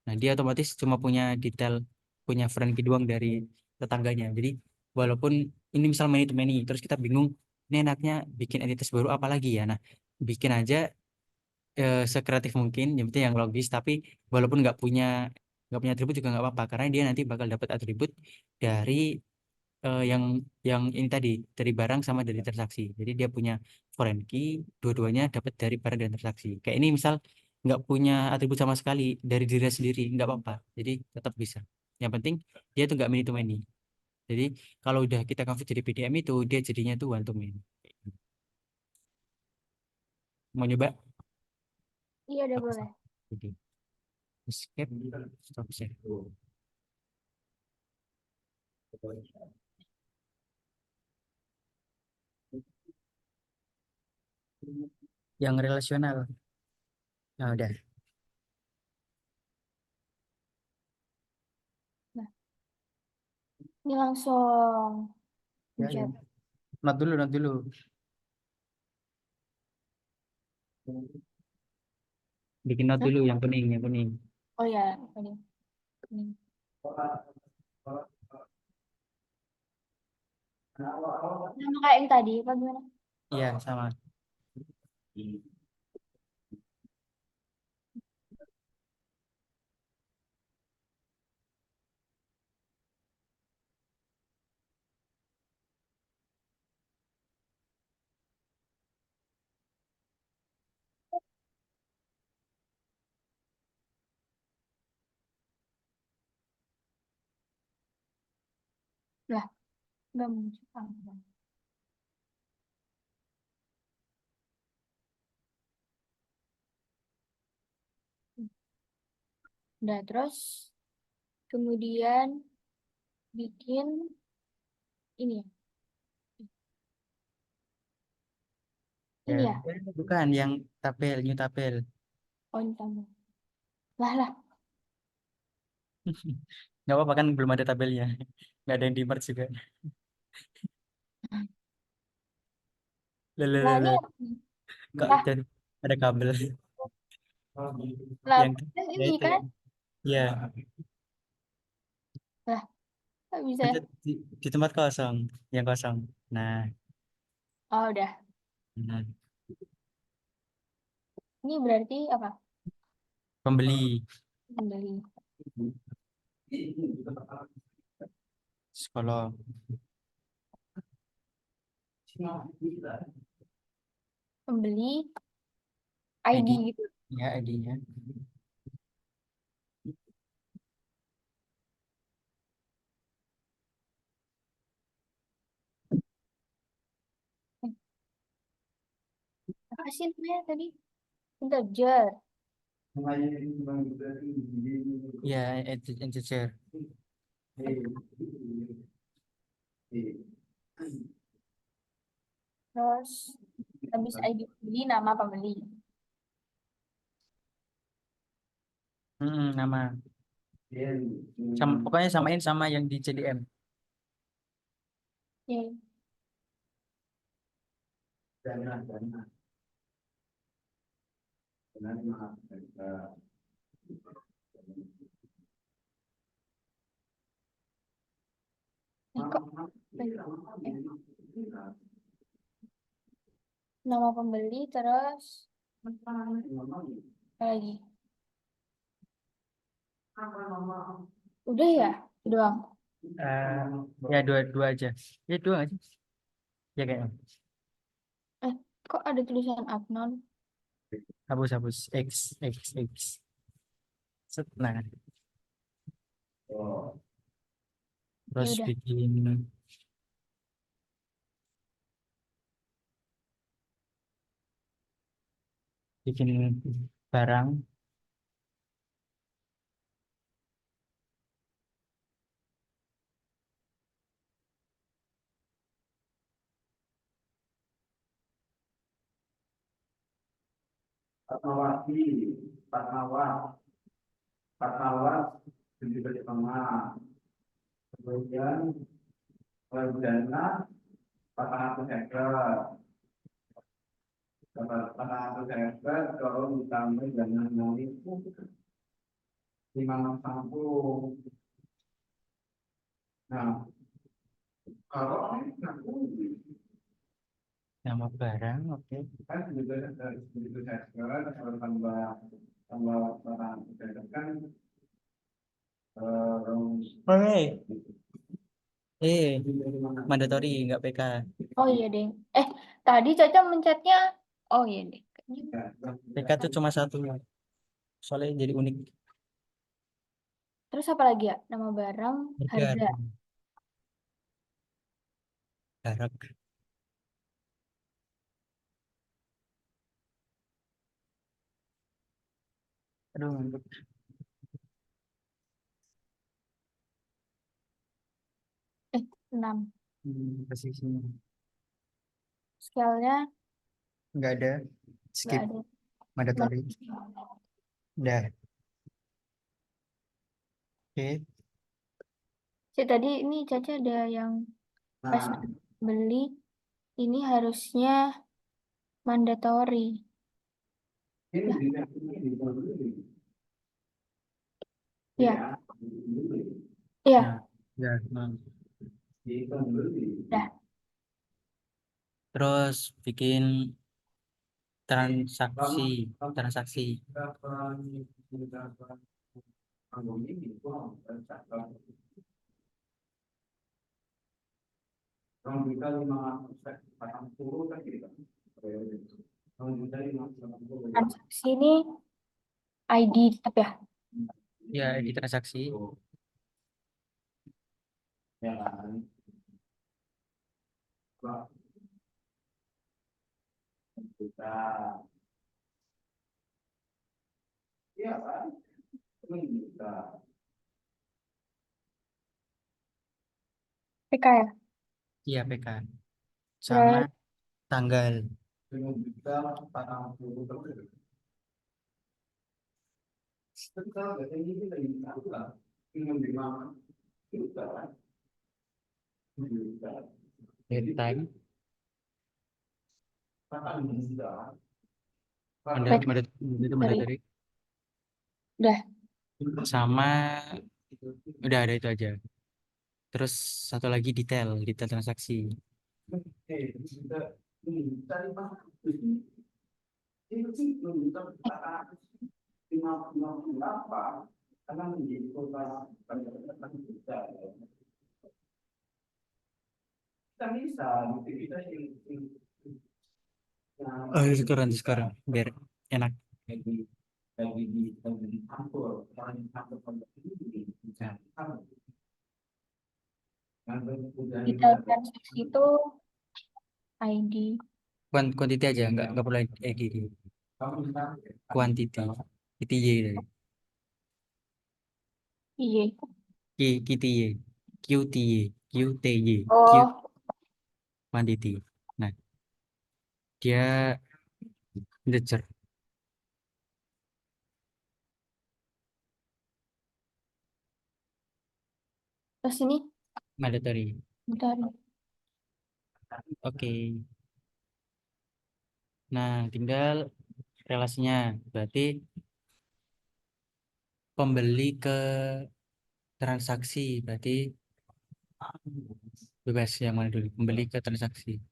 Nah, dia otomatis cuma punya detail, punya friend key doang dari tetangganya. Jadi, walaupun ini misal many to many, terus kita bingung, ini enaknya bikin entitas baru apa lagi ya? Nah, bikin aja sekreatif mungkin, yang penting yang logis. Tapi walaupun nggak punya atribut juga nggak apa-apa, karena dia nanti bakal dapat atribut dari yang ini tadi dari barang sama dari transaksi. Jadi dia punya foreign key, dua-duanya dapat dari barang dan transaksi. Kayak ini misal nggak punya atribut sama sekali dari diri sendiri, nggak apa-apa. Jadi tetap bisa. Yang penting dia tuh nggak many to many. Jadi kalau udah kita convert jadi PDM itu dia jadinya tuh one to many. Mau nyoba? Iya udah boleh. Jadi escape, stop share. Yang relasional. Nah, udah. Nah, ini langsung Ya, ya. pencet. Not dulu, not dulu. Bikin not Hah? dulu yang kuning, yang kuning. Oh ya, ini. Sama kayak yang tadi, apa gimana? Iya, sama. Nggak muncul apa. Udah, terus kemudian bikin ini ya. Ya, Ini ya. bukan yang tabel, new tabel. Oh, ini tambah. Lah, lah. Nggak apa-apa kan belum ada tabelnya. Nggak ada yang di merge juga. Lah, ini Lelelele. apa nih? Kok Lah, dan ada kabel lah, yang kan ya ini itu. kan. Ya, Lah, nggak bisa ya. lanjut di tempat kosong, yang kosong. Nah, Oh, udah. nah, Ini berarti apa? pembeli Pembeli. sekolah Pembeli ID ID, gitu. ya ID-nya. Eh, apa sih namanya tadi? Integer. Ya, integer. Terus habis ID pembeli, nama pembeli. Nama. Sama, pokoknya samain sama yang di CDM. Oke. Kok eh, nama pembeli terus apa lagi? Udah ya? Doang. Eh, ya dua aja. Ya dua aja. Ya kayaknya. Eh, kok ada tulisan Agnon? Hapus X. Set, nah, Ya terus udah. bikin barang. Fatmawati, Fatmawat, Fatmawat, jadi pertama. Kemudian Wardana, Fatmawat Heker, Fatmawat Heker, kalau ditambah dengan yang itu 560. Nah, kalau ini aku Nama barang, oke. kan juga begitu Heker, kalau tambah tambah Fatmawat Heker kan Oke. Mandatory, nggak PK. Oh iya deh. Eh, tadi Caca mencetnya. Oh iya deh. PK itu cuma satu. Soalnya jadi unik. Terus apa lagi ya? Nama barang, Harga, harga. jarak. Aduh, mantap. 6. Posisinya. Scale-nya Nggak ada. nggak Skip. ada. Mandatory. Udah. Oke. Sih, tadi ini Caca ada yang pas nah beli. Ini harusnya mandatory. ini Lah, di ya, ya, Nah, iya, ya. Nah. di pembeli. dah. Terus bikin transaksi. Orang juta 580 kan gitu. Orang juta 580. Transaksi ini ID tetap ya. Ya, di transaksi. Ya kan. Juta. Iya kan? Juta. PK ya. Iya, PK. Sama Terus tanggal. Juta 40 terus. Kalau biasanya ini lagi satu lah. Dengan 5 juta kan? Juta. Date time. Pakai juta. baik, Itu sorry. mandatory. Udah. Sama udah ada itu aja. Terus satu lagi detail transaksi. Juta. Juta 500. Itu sih juta 450 apa? Karena menjadi total pendapatan juta. Kita bisa, kita yang Sekarang biar enak. lagi di kantor, orang di kantor ini bisa Detail transaksi itu ID. Kuantiti aja, nggak perlu edit. Kuantiti, QTY dari Iya. QTY, QTY, QTY, Q Oh, kuantiti. Nah, dia integer, terus ini mandatory. bentar. Oke. Nah, tinggal relasinya. Berarti pembeli ke transaksi, berarti bebas yang mana dulu. Pembeli ke transaksi.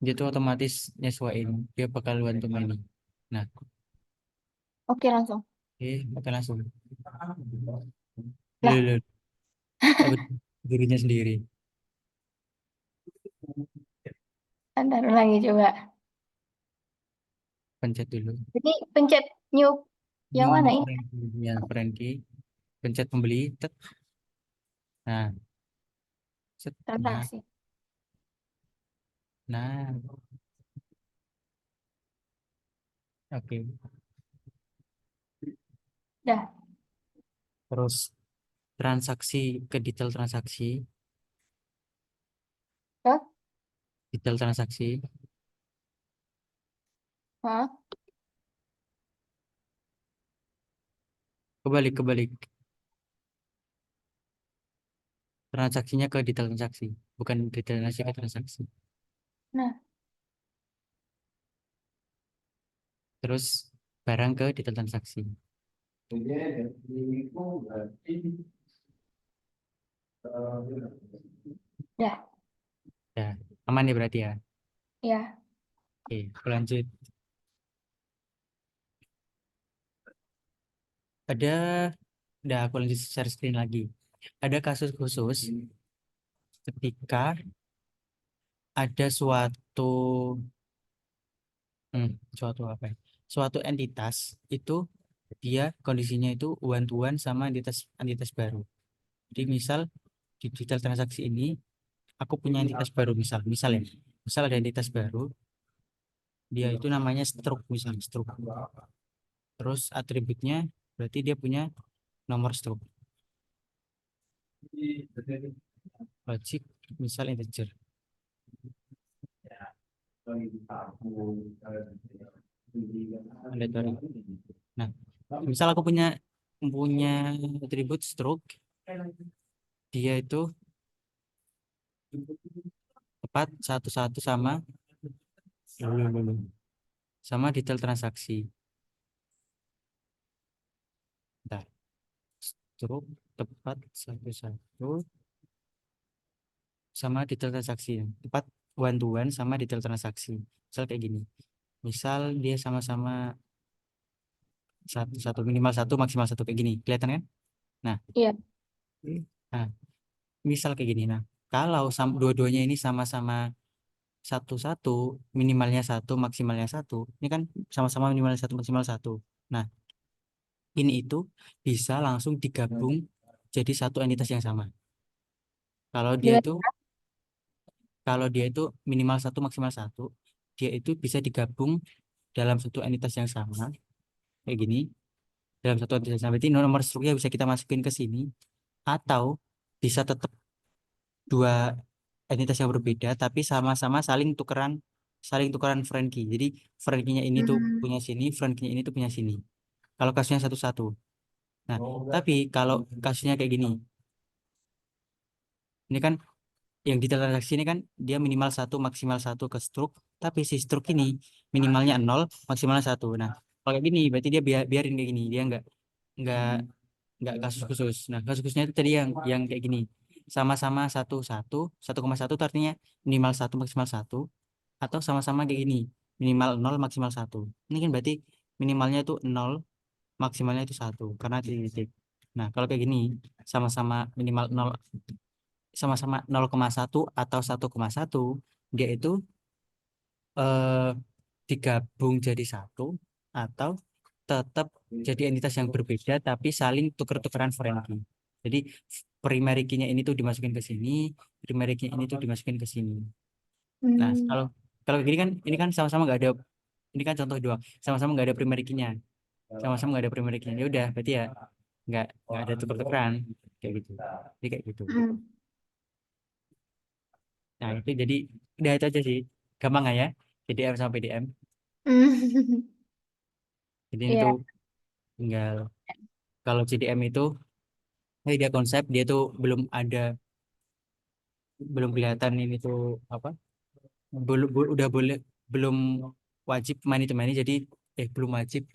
Dia tuh otomatis nyesuaiin. Dia bakal bantu ini. Nah, Oke, langsung. oke langsung. Lah, Lulu, apa dirinya sendiri. bentar lagi coba. Pencet dulu. Jadi pencet new yang mana ini? Ya, Frankie. Pencet pembeli. Tet. Nah, set. Nah, Transaksi. nah. Oke. Dah. Terus transaksi ke detail transaksi. Hah? Detail transaksi. Hah? Kebalik. Transaksinya ke detail transaksi. Bukan detail transaksi ke transaksi. Nah, Terus barang ke detail transaksi. jadi itu berarti dah. Ya, aman ya berarti ya. Ya. Oke, lanjut. Ada, udah aku lanjut share screen lagi. Ada kasus khusus ketika ada suatu apa ya? Suatu entitas itu dia kondisinya itu one to one sama entitas baru. Jadi misal di detail transaksi ini aku punya entitas baru misal ya. Misal ada entitas baru, dia itu namanya stroke misalnya stroke. Terus atributnya berarti dia punya nomor stroke. Logik misal integer. Mandatory. Nah, misal aku punya punya atribut stroke, dia itu tepat satu-satu sama detail transaksi. Bentar. Stroke tepat satu-satu sama detail transaksi. Tepat one to one sama detail transaksi. Misal kayak gini. Misal dia sama-sama satu minimal satu maksimal satu kayak gini. Kelihatan kan? Nah, Iya. nah misal kayak gini. Nah, kalau dua-duanya ini sama-sama satu minimalnya satu maksimalnya satu ini kan sama-sama minimalnya satu maksimal satu. Nah ini itu bisa langsung digabung jadi satu entitas yang sama kalau dia Dengan itu kalau dia itu minimal satu maksimal satu, dia itu bisa digabung dalam satu entitas yang sama kayak gini. Dalam satu entitas yang sama, berarti nomor struknya bisa kita masukin ke sini, atau bisa tetap dua entitas yang berbeda tapi sama-sama saling tukeran friend key. Jadi friend key-nya ini tuh Hmm. punya sini, friend key-nya ini tuh punya sini. Kalau kasusnya satu-satu. Nah, tapi kalau kasusnya kayak gini, ini kan yang detail transaksi ini kan dia minimal satu maksimal satu ke struk, tapi si struk ini minimalnya nol maksimalnya satu. Nah, kalau kayak gini berarti dia biarin kayak gini, dia nggak nggak kasus khusus. Nah, kasus khususnya itu tadi yang kayak gini, sama-sama satu satu 1,1 itu artinya minimal satu maksimal satu, atau sama-sama kayak gini minimal nol maksimal satu. Ini kan berarti minimalnya itu nol maksimalnya itu satu karena titik. Nah, kalau kayak gini sama-sama minimal nol sama-sama 0,1 atau 1,1, dia itu eh, digabung jadi satu, atau tetap jadi entitas yang berbeda tapi saling tuker-tukeran foreign key. Jadi primary key-nya ini tuh dimasukin ke sini, primary key ini tuh dimasukin ke sini. Nah, Hmm. kalau kalau gini kan ini kan sama-sama nggak ada, ini kan contoh doang, sama-sama nggak ada primary key-nya, sama-sama nggak ada primary key-nya. Ya udah, berarti ya nggak ada tuker-tukeran kayak gitu. Jadi kayak gitu. Hmm. Nah, itu jadi udah itu aja sih. Gampang nggak ya? CDM sama PDM. Hmm. Jadi itu Iya. tinggal kalau CDM itu dia konsep dia tuh belum kelihatan ini tuh apa? Udah boleh belum wajib money to money, jadi belum wajib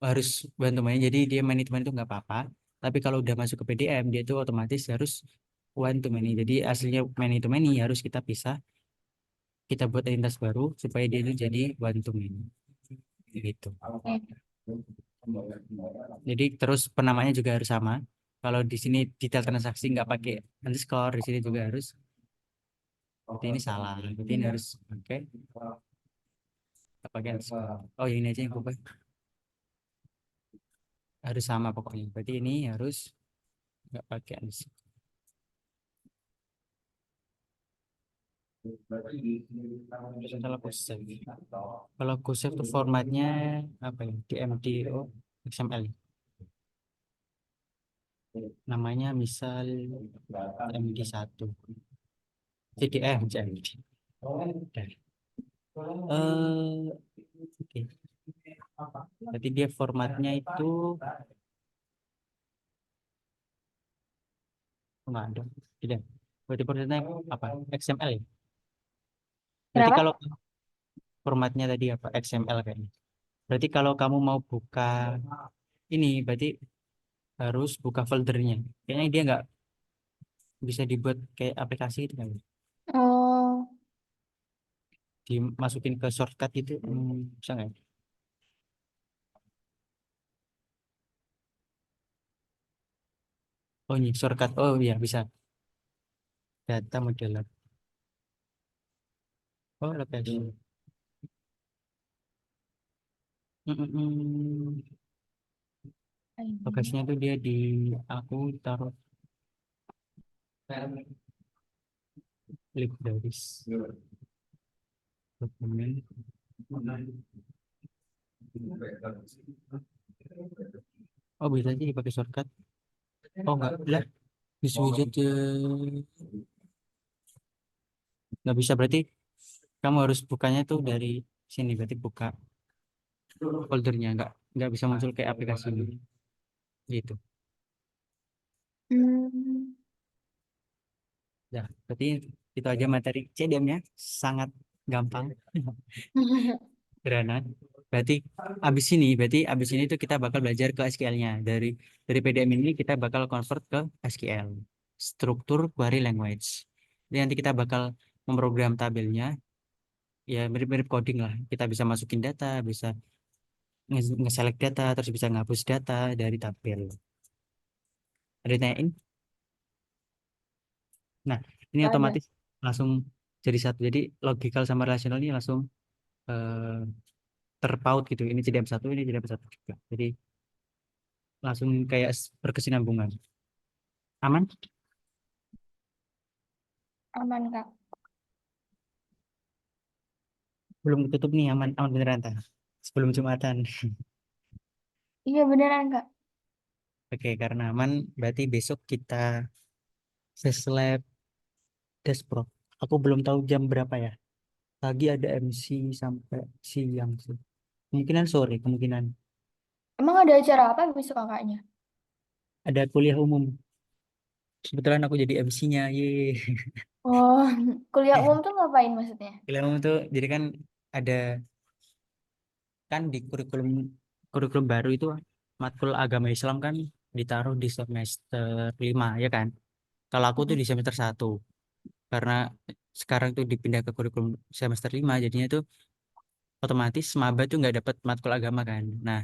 harus bantu money, jadi dia money to money itu nggak apa-apa. Tapi kalau udah masuk ke PDM dia itu otomatis harus one to many. Jadi aslinya many to many harus kita pisah, kita buat identitas baru supaya dia itu jadi one to many gitu. Oke. Jadi terus penamanya juga harus sama. Kalau di sini detail transaksi nggak pakai underscore, di sini juga harus. Berarti ini salah. Berarti ini harus pakai nggak pakai underscore. Oh, yang ini aja yang gue pakai. Harus sama pokoknya. Berarti ini harus nggak pakai underscore. Salah aku save. Kalau aku save tuh formatnya apa ya? DMDO XML. Namanya misal MD1. CDF, JMD. Oke. Berarti dia formatnya itu enggak ada. Tidak. Berarti formatnya apa? XML ya? Berarti Kenapa? kalau formatnya tadi apa? XML kayaknya. Berarti kalau kamu mau buka ini, berarti harus buka foldernya. Kayaknya dia nggak bisa dibuat kayak aplikasi itu kan. Oh. Dimasukin ke shortcut itu, bisa nggak? Oh ini shortcut. Oh iya bisa. Data modeler. Oh location. Mm, mm, mm. Lokasinya tuh dia di aku taruh libraries dokumen. Oh bisa sih pakai shortcut. Oh enggak lah, di widget nggak bisa, berarti kamu harus bukanya tuh dari sini, berarti buka foldernya, nggak bisa muncul kayak aplikasi ini gitu. Hmm. Ya berarti itu aja materi CDM-nya, sangat gampang. Sederhana. Berarti abis ini tuh kita bakal belajar ke SQL-nya. Dari PDM ini kita bakal convert ke SQL, struktur query language. Jadi nanti kita bakal memprogram tabelnya, ya mirip-mirip coding lah. Kita bisa masukin data, bisa nge-select data, terus bisa ngapus data dari tabel. Ada yang tanyain? Nah, ini Nggak ada. otomatis langsung jadi satu. Jadi logical sama relasional ini langsung eh, terpaut gitu. Ini CDM satu, ini CDM satu juga. Jadi langsung kayak berkesinambungan. Aman? Aman, Kak. belum tutup nih, aman aman beneran tah. Sebelum Jumatan. Iya beneran Kak. Oke, karena aman berarti besok kita seslab Despro. Aku belum tahu jam berapa ya. Pagi ada MC sampai siang sih. Kemungkinan sore, kemungkinan Emang ada acara apa besok kakaknya? ada kuliah umum. Kebetulan aku jadi MC-nya. Ye. Oh, kuliah umum tuh ngapain maksudnya? Kuliah umum tuh jadi kan ada kan di kurikulum kurikulum baru itu matkul agama Islam kan ditaruh di semester 5 ya kan. Kalau aku tuh Mm. di semester 1 karena sekarang tuh dipindah ke kurikulum semester 5 jadinya tuh otomatis maba tuh nggak dapat matkul agama kan. Nah,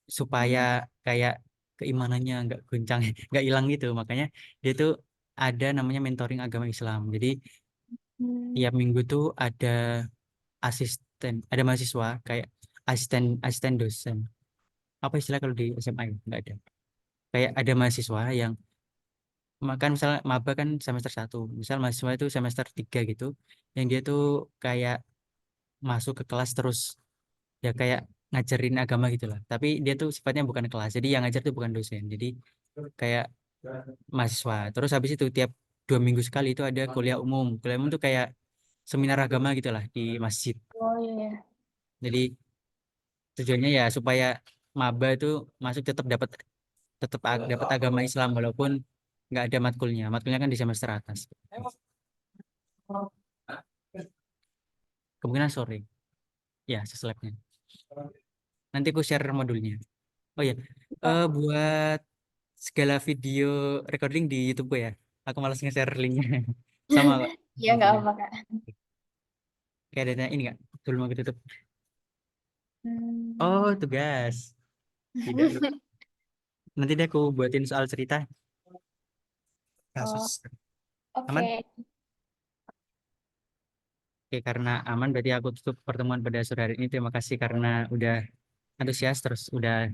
supaya Hmm. kayak keimanannya nggak goncang, nggak hilang gitu, makanya dia tuh ada namanya mentoring agama Islam. Jadi Hmm. tiap minggu tuh ada mahasiswa kayak asisten asisten dosen. Apa istilah kalau di SMA ya? Nggak ada. Kayak ada mahasiswa yang makan misalnya maba kan semester 1 misal mahasiswa itu semester 3 gitu, yang dia tuh kayak masuk ke kelas terus ya kayak ngajarin agama gitu lah. Tapi dia tuh sifatnya bukan kelas. Jadi yang ngajar tuh bukan dosen. Jadi kayak mahasiswa. Terus habis itu tiap 2 minggu sekali itu ada kuliah umum. Kuliah umum tuh kayak seminar agama gitu lah di masjid. Oh iya, iya. Jadi tujuannya ya supaya maba itu masuk tetap dapat agama Islam walaupun nggak ada matkulnya. Matkulnya kan di semester atas. Kemungkinan sore. Ya, seslabnya. Nanti aku share modulnya. Oh ya, Kak. buat segala video recording di YouTube ya. Aku malas nge-share linknya. Sama kok. Iya nggak apa Kak. Kayak ada ini nggak? Sebelum aku tutup. Oh, Hmm. tugas. Tidak lupa. Nanti deh aku buatin soal cerita Oh, kasus. Aman? oke. Oke, karena aman berarti aku tutup pertemuan pada sore hari ini. Terima kasih karena udah antusias terus udah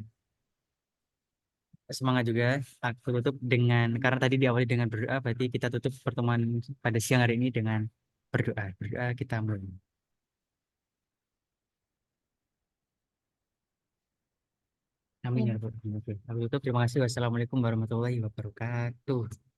semangat juga. Aku tutup dengan karena tadi diawali dengan berdoa, berarti kita tutup pertemuan pada siang hari ini dengan berdoa. Berdoa kita mulai. Amin ya Iya. rabbal alamin. Oke, aku tutup. Terima kasih. Wassalamualaikum warahmatullahi wabarakatuh.